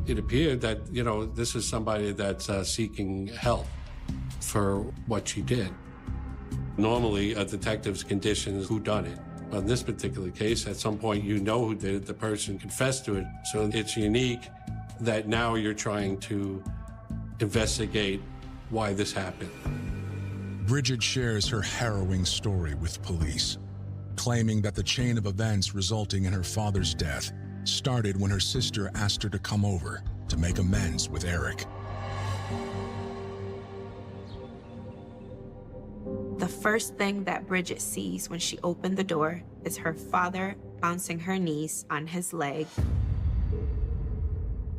It appeared that, this is somebody that's seeking help for what she did. Normally, a detective's condition is who done it. But in this particular case, at some point, you know who did it, the person confessed to it. So it's unique that now you're trying to investigate why this happened. Bridget shares her harrowing story with police, claiming that the chain of events resulting in her father's death started when her sister asked her to come over to make amends with Eric. The first thing that Bridget sees when she opened the door is her father bouncing her knees on his leg,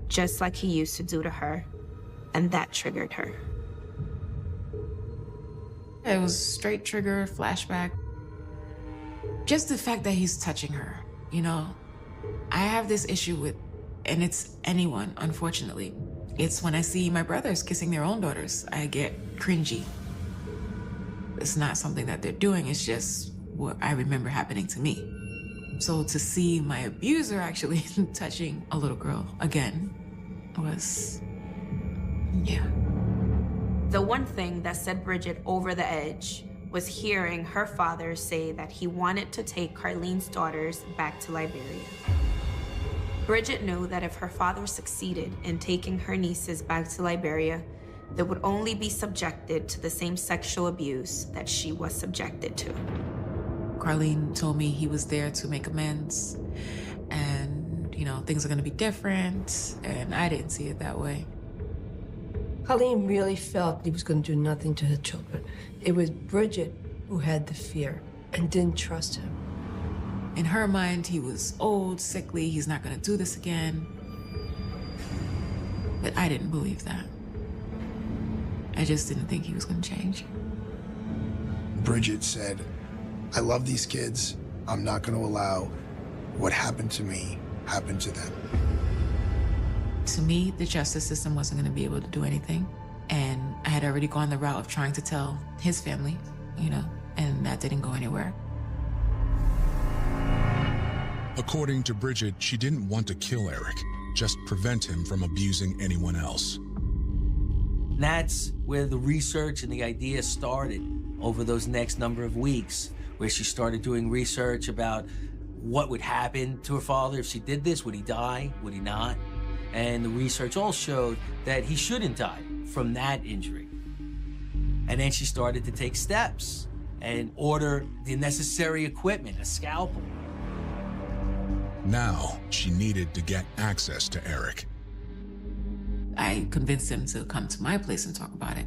just like he used to do to her, and that triggered her. It was straight trigger, flashback. Just the fact that he's touching her, I have this issue with, and it's anyone, unfortunately. It's when I see my brothers kissing their own daughters, I get cringy. It's not something that they're doing, it's just what I remember happening to me. So to see my abuser actually touching a little girl again was, yeah. The one thing that set Bridget over the edge was hearing her father say that he wanted to take Carlene's daughters back to Liberia. Bridget knew that if her father succeeded in taking her nieces back to Liberia, they would only be subjected to the same sexual abuse that she was subjected to. Carlene told me he was there to make amends and, things are gonna be different, and I didn't see it that way. Carlene really felt he was gonna do nothing to her children. It was Bridget who had the fear and didn't trust him. In her mind, he was old, sickly, he's not gonna do this again. But I didn't believe that. I just didn't think he was gonna change. Bridget said, I love these kids. I'm not gonna allow what happened to me happen to them. To me, the justice system wasn't gonna be able to do anything. And I had already gone the route of trying to tell his family, and that didn't go anywhere. According to Bridget, she didn't want to kill Eric, just prevent him from abusing anyone else. That's where the research and the idea started over those next number of weeks, where she started doing research about what would happen to her father if she did this. Would he die? Would he not? And the research all showed that he shouldn't die from that injury. And then she started to take steps and order the necessary equipment, a scalpel. Now, she needed to get access to Eric. I convinced him to come to my place and talk about it.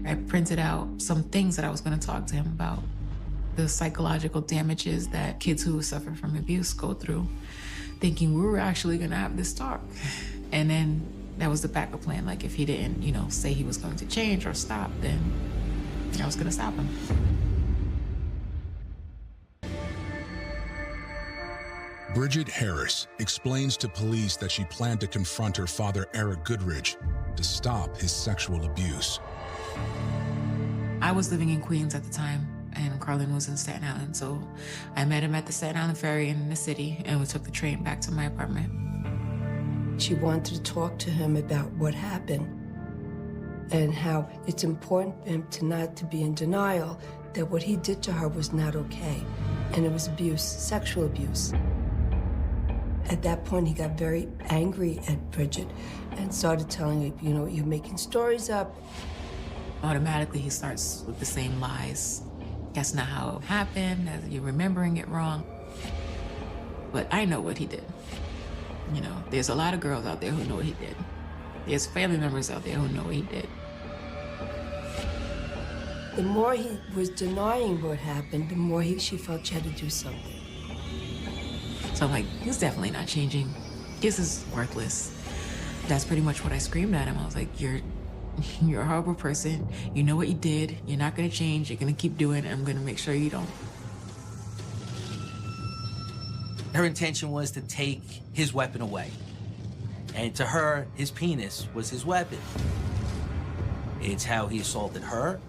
I printed out some things that I was going to talk to him about. The psychological damages that kids who suffer from abuse go through, thinking we were actually going to have this talk. And then that was the backup plan. Like, if he didn't, say he was going to change or stop, then I was going to stop him. Bridget Harris explains to police that she planned to confront her father, Eric Goodrich, to stop his sexual abuse. I was living in Queens at the time, and Carlin was in Staten Island. So I met him at the Staten Island ferry in the city, and we took the train back to my apartment. She wanted to talk to him about what happened and how it's important for him to be in denial that what he did to her was not okay. And it was abuse, sexual abuse. At that point, he got very angry at Bridget and started telling her, you know, you're making stories up. Automatically, he starts with the same lies. That's not how it happened, you're remembering it wrong. But I know what he did. You know, there's a lot of girls out there who know what he did. There's family members out there who know what he did. The more he was denying what happened, the more she felt she had to do something. So I'm like, he's definitely not changing. This is worthless. That's pretty much what I screamed at him. I was like, you're a horrible person. You know what you did. You're not gonna change. You're gonna keep doing it. I'm gonna make sure you don't. Her intention was to take his weapon away. And to her, his penis was his weapon. It's how he assaulted her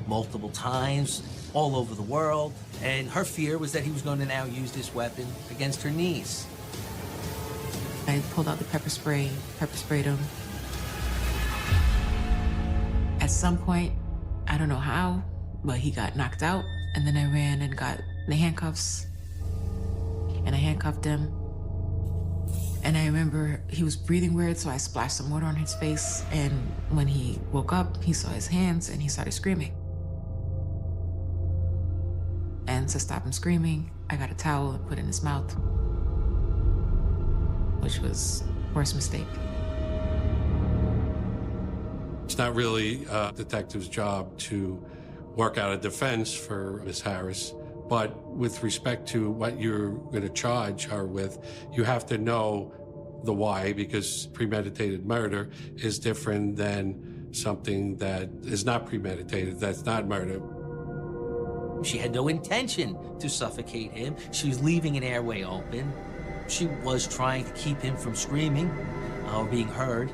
multiple times, all over the world. And her fear was that he was going to now use this weapon against her niece. I pulled out the pepper sprayed him. At some point, I don't know how, but he got knocked out. And then I ran and got the handcuffs. And I handcuffed him. And I remember he was breathing weird, so I splashed some water on his face. And when he woke up, he saw his hands and he started screaming. And to stop him screaming, I got a towel and put it in his mouth, which was worst mistake. It's not really a detective's job to work out a defense for Ms. Harris, but with respect to what you're going to charge her with, you have to know the why, because premeditated murder is different than something that is not premeditated, that's not murder. She had no intention to suffocate him. She was leaving an airway open. She was trying to keep him from screaming or being heard.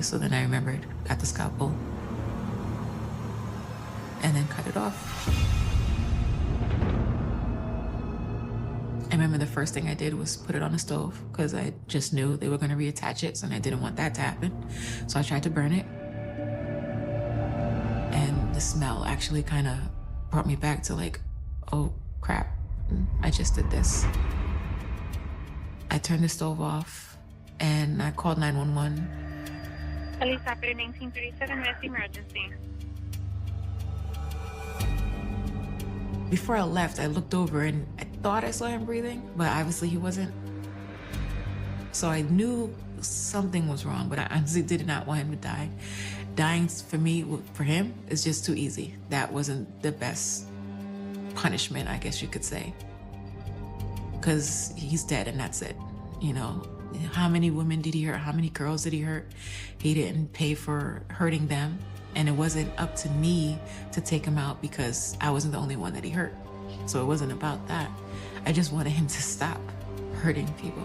So then I remembered, got the scalpel, and then cut it off. I remember the first thing I did was put it on the stove because I just knew they were going to reattach it, and I didn't want that to happen. So I tried to burn it. And the smell actually kind of brought me back to like, oh crap, I just did this. I turned the stove off and I called 911. Police operating 1937, where's the emergency? Before I left, I looked over and I thought I saw him breathing, but obviously he wasn't. So I knew something was wrong, but I honestly did not want him to die. Dying for me, for him, is just too easy. That wasn't the best punishment, I guess you could say. Because he's dead and that's it, you know? How many women did he hurt? How many girls did he hurt? He didn't pay for hurting them. And it wasn't up to me to take him out because I wasn't the only one that he hurt. So it wasn't about that. I just wanted him to stop hurting people.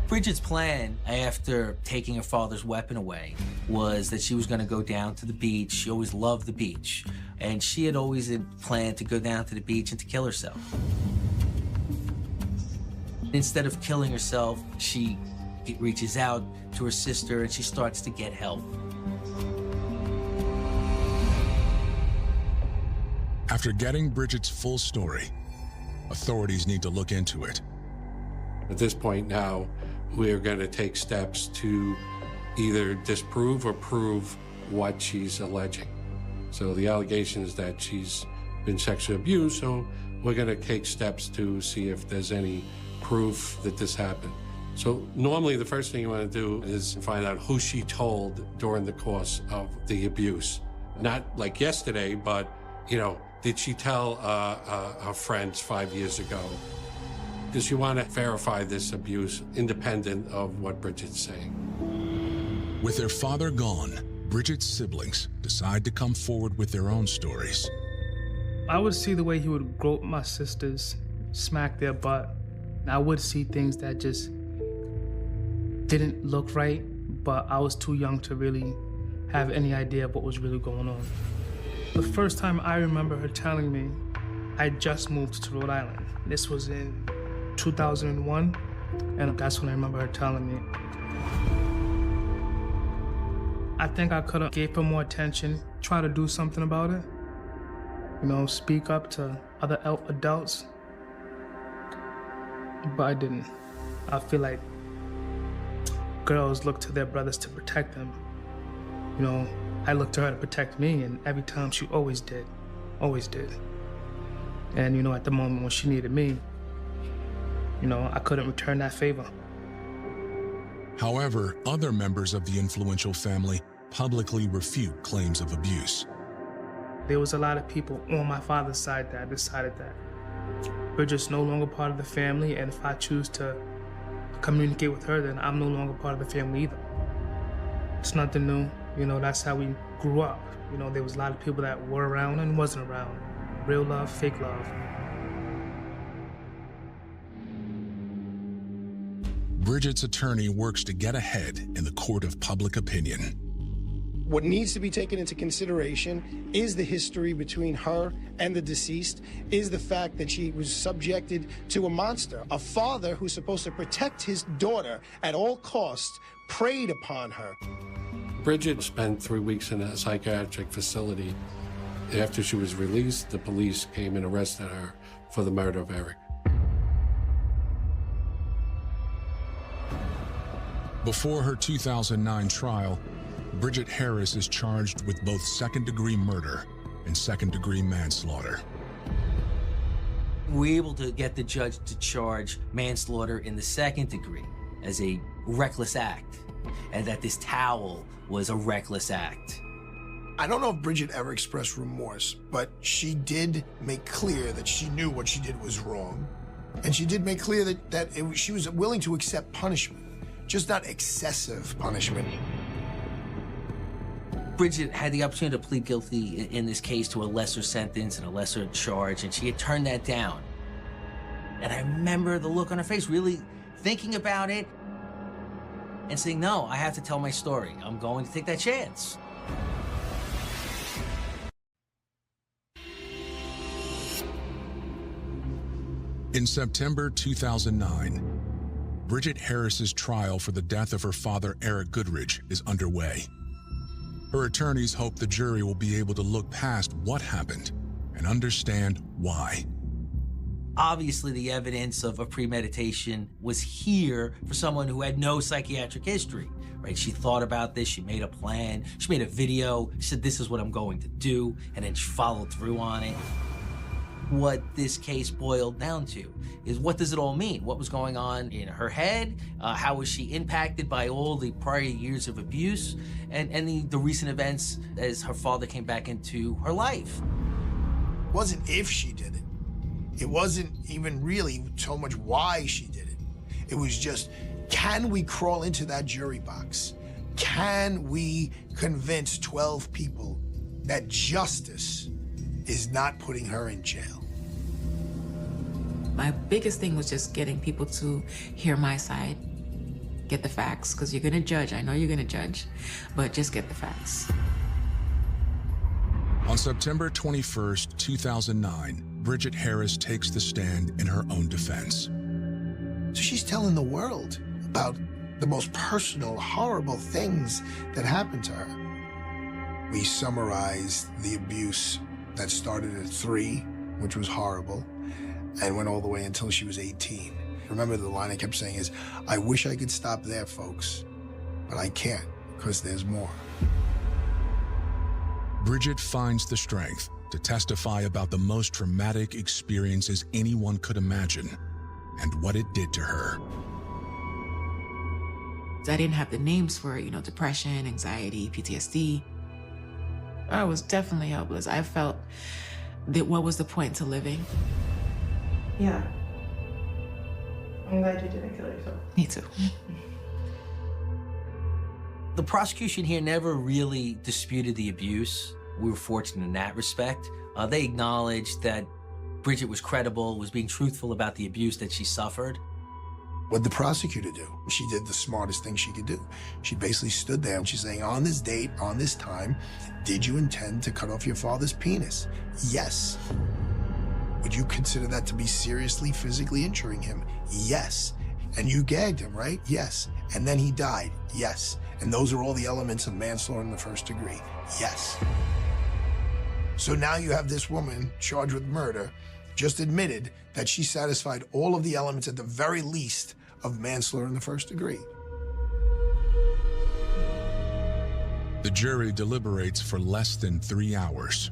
Bridget's plan after taking her father's weapon away was that she was going to go down to the beach. She always loved the beach. And she had always planned to go down to the beach and to kill herself. Instead of killing herself, she reaches out to her sister and she starts to get help. After getting Bridget's full story, authorities need to look into it. At this point now, we're going to take steps to either disprove or prove what she's alleging. So the allegation is that she's been sexually abused, so we're going to take steps to see if there's any proof that this happened. So normally the first thing you want to do is find out who she told during the course of the abuse. Not like yesterday, but, you know, did she tell her friends 5 years ago? Because you want to verify this abuse independent of what Bridget's saying. With their father gone, Bridget's siblings decide to come forward with their own stories. I would see the way he would grope my sisters, smack their butt. And I would see things that just didn't look right, but I was too young to really have any idea of what was really going on. The first time I remember her telling me, I just moved to Rhode Island. This was in 2001, and that's when I remember her telling me. I think I could have gave her more attention, try to do something about it. You know, speak up to other adults. But I didn't. I feel like girls look to their brothers to protect them. You know, I looked to her to protect me, and every time she always did. Always did. And, you know, at the moment when she needed me, you know, I couldn't return that favor. However, other members of the influential family publicly refute claims of abuse. There was a lot of people on my father's side that decided that Bridget's no longer part of the family, and if I choose to communicate with her, then I'm no longer part of the family either. It's nothing new. You know, that's how we grew up. You know, there was a lot of people that were around and wasn't around. Real love, fake love. Bridget's attorney works to get ahead in the court of public opinion. What needs to be taken into consideration is the history between her and the deceased, is the fact that she was subjected to a monster. A father who's supposed to protect his daughter at all costs preyed upon her. Bridget spent 3 weeks in a psychiatric facility. After she was released, the police came and arrested her for the murder of Eric. Before her 2009 trial, Bridget Harris is charged with both second-degree murder and second-degree manslaughter. We were able to get the judge to charge manslaughter in the second degree as a reckless act, and that this towel was a reckless act. I don't know if Bridget ever expressed remorse, but she did make clear that she knew what she did was wrong. And she did make clear that she was willing to accept punishment, just not excessive punishment. Bridget had the opportunity to plead guilty in this case to a lesser sentence and a lesser charge, and she had turned that down. And I remember the look on her face, really thinking about it and saying, no, I have to tell my story. I'm going to take that chance. In September 2009, Bridget Harris's trial for the death of her father, Eric Goodridge, is underway. Her attorneys hope the jury will be able to look past what happened and understand why. Obviously, the evidence of a premeditation was here for someone who had no psychiatric history, right? She thought about this, she made a plan, she made a video, she said, this is what I'm going to do, and then she followed through on it. What this case boiled down to is, what does it all mean? What was going on in her head? How was she impacted by all the prior years of abuse and the recent events as her father came back into her life? It wasn't if she did it. It wasn't even really so much why she did it. It was just, can we crawl into that jury box? Can we convince 12 people that justice is not putting her in jail? My biggest thing was just getting people to hear my side, get the facts, because you're gonna judge. I know you're gonna judge, but just get the facts. On September 21st, 2009, Bridget Harris takes the stand in her own defense. So she's telling the world about the most personal, horrible things that happened to her. We summarized the abuse that started at 3, which was horrible, and went all the way until she was 18. Remember, the line I kept saying is, I wish I could stop there, folks, but I can't, because there's more. Bridget finds the strength to testify about the most traumatic experiences anyone could imagine and what it did to her. I didn't have the names for it, depression, anxiety, PTSD. I was definitely helpless. I felt that what was the point to living? Yeah. I'm glad you didn't kill yourself. Me too. The prosecution here never really disputed the abuse. We were fortunate in that respect. They acknowledged that Bridget was credible, was being truthful about the abuse that she suffered. What'd the prosecutor do? She did the smartest thing she could do. She basically stood there and she's saying, on this date, on this time, did you intend to cut off your father's penis? Yes. Would you consider that to be seriously physically injuring him? Yes. And you gagged him, right? Yes. And then he died? Yes. And those are all the elements of manslaughter in the first degree? Yes. So now you have this woman charged with murder, just admitted that she satisfied all of the elements at the very least of manslaughter in the first degree. The jury deliberates for less than 3 hours.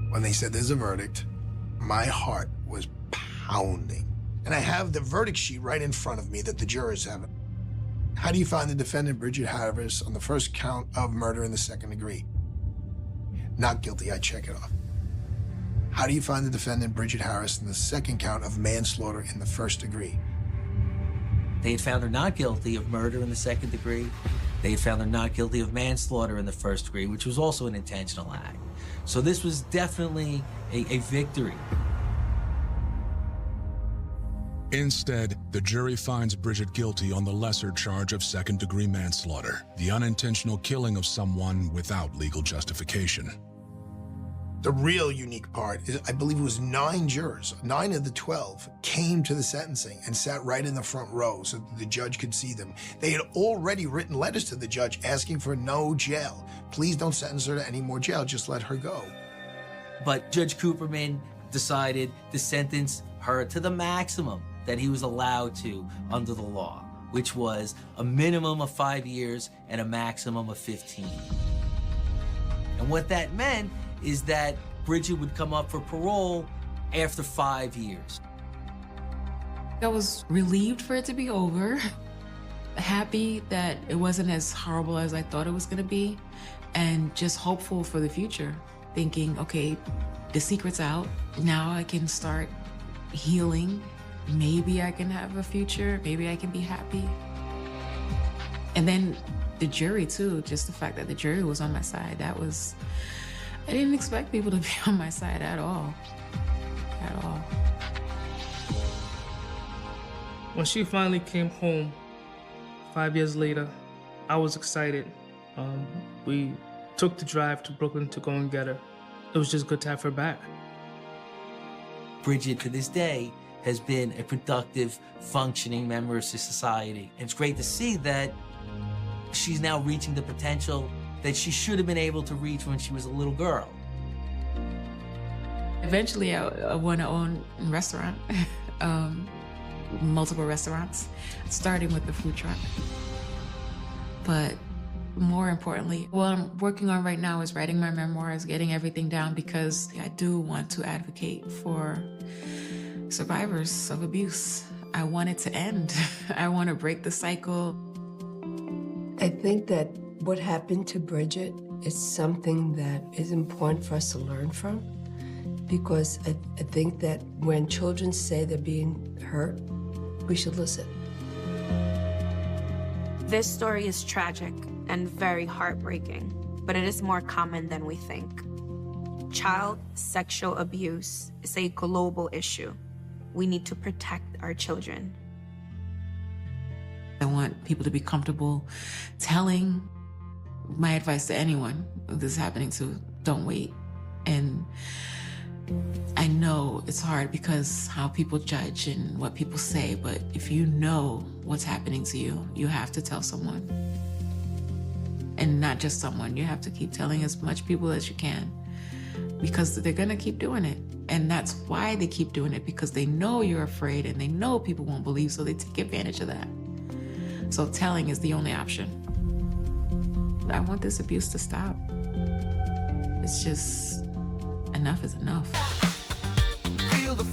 When they said there's a verdict, my heart was pounding. And I have the verdict sheet right in front of me that the jurors have. How do you find the defendant, Bridget Harris, on the first count of murder in the second degree? Not guilty, I check it off. How do you find the defendant, Bridget Harris, in the second count of manslaughter in the first degree? They had found her not guilty of murder in the second degree. They had found her not guilty of manslaughter in the first degree, which was also an intentional act. So this was definitely a victory. Instead, the jury finds Bridget guilty on the lesser charge of second-degree manslaughter, the unintentional killing of someone without legal justification. The real unique part is, I believe it was 9 jurors, 9 of the 12, came to the sentencing and sat right in the front row so that the judge could see them. They had already written letters to the judge asking for no jail. Please don't sentence her to any more jail, just let her go. But Judge Cooperman decided to sentence her to the maximum that he was allowed to under the law, which was a minimum of 5 years and a maximum of 15. And what that meant is that Bridget would come up for parole after 5 years. I was relieved for it to be over, happy that it wasn't as horrible as I thought it was gonna be, and just hopeful for the future, thinking, okay, the secret's out, now I can start healing. Maybe I can have a future, maybe I can be happy. And then the jury too, just the fact that the jury was on my side, I didn't expect people to be on my side at all. At all. When she finally came home 5 years later, I was excited. We took the drive to Brooklyn to go and get her. It was just good to have her back. Bridget, to this day, has been a productive, functioning member of society. And it's great to see that she's now reaching the potential that she should have been able to reach when she was a little girl. Eventually, I want to own a restaurant, multiple restaurants, starting with the food truck. But more importantly, what I'm working on right now is writing my memoirs, getting everything down, because I do want to advocate for survivors of abuse. I want it to end. I want to break the cycle. I think that what happened to Bridget is something that is important for us to learn from, because I think that when children say they're being hurt, we should listen. This story is tragic and very heartbreaking, but it is more common than we think. Child sexual abuse is a global issue. We need to protect our children. I want people to be comfortable telling my advice to anyone this is happening to. Don't wait. And I know it's hard because how people judge and what people say, but if you know what's happening to you, you have to tell someone. And not just someone, you have to keep telling as much people as you can, because they're gonna keep doing it. And that's why they keep doing it, because they know you're afraid and they know people won't believe, so they take advantage of that. So telling is the only option. I want this abuse to stop. It's just, enough is enough. Feel the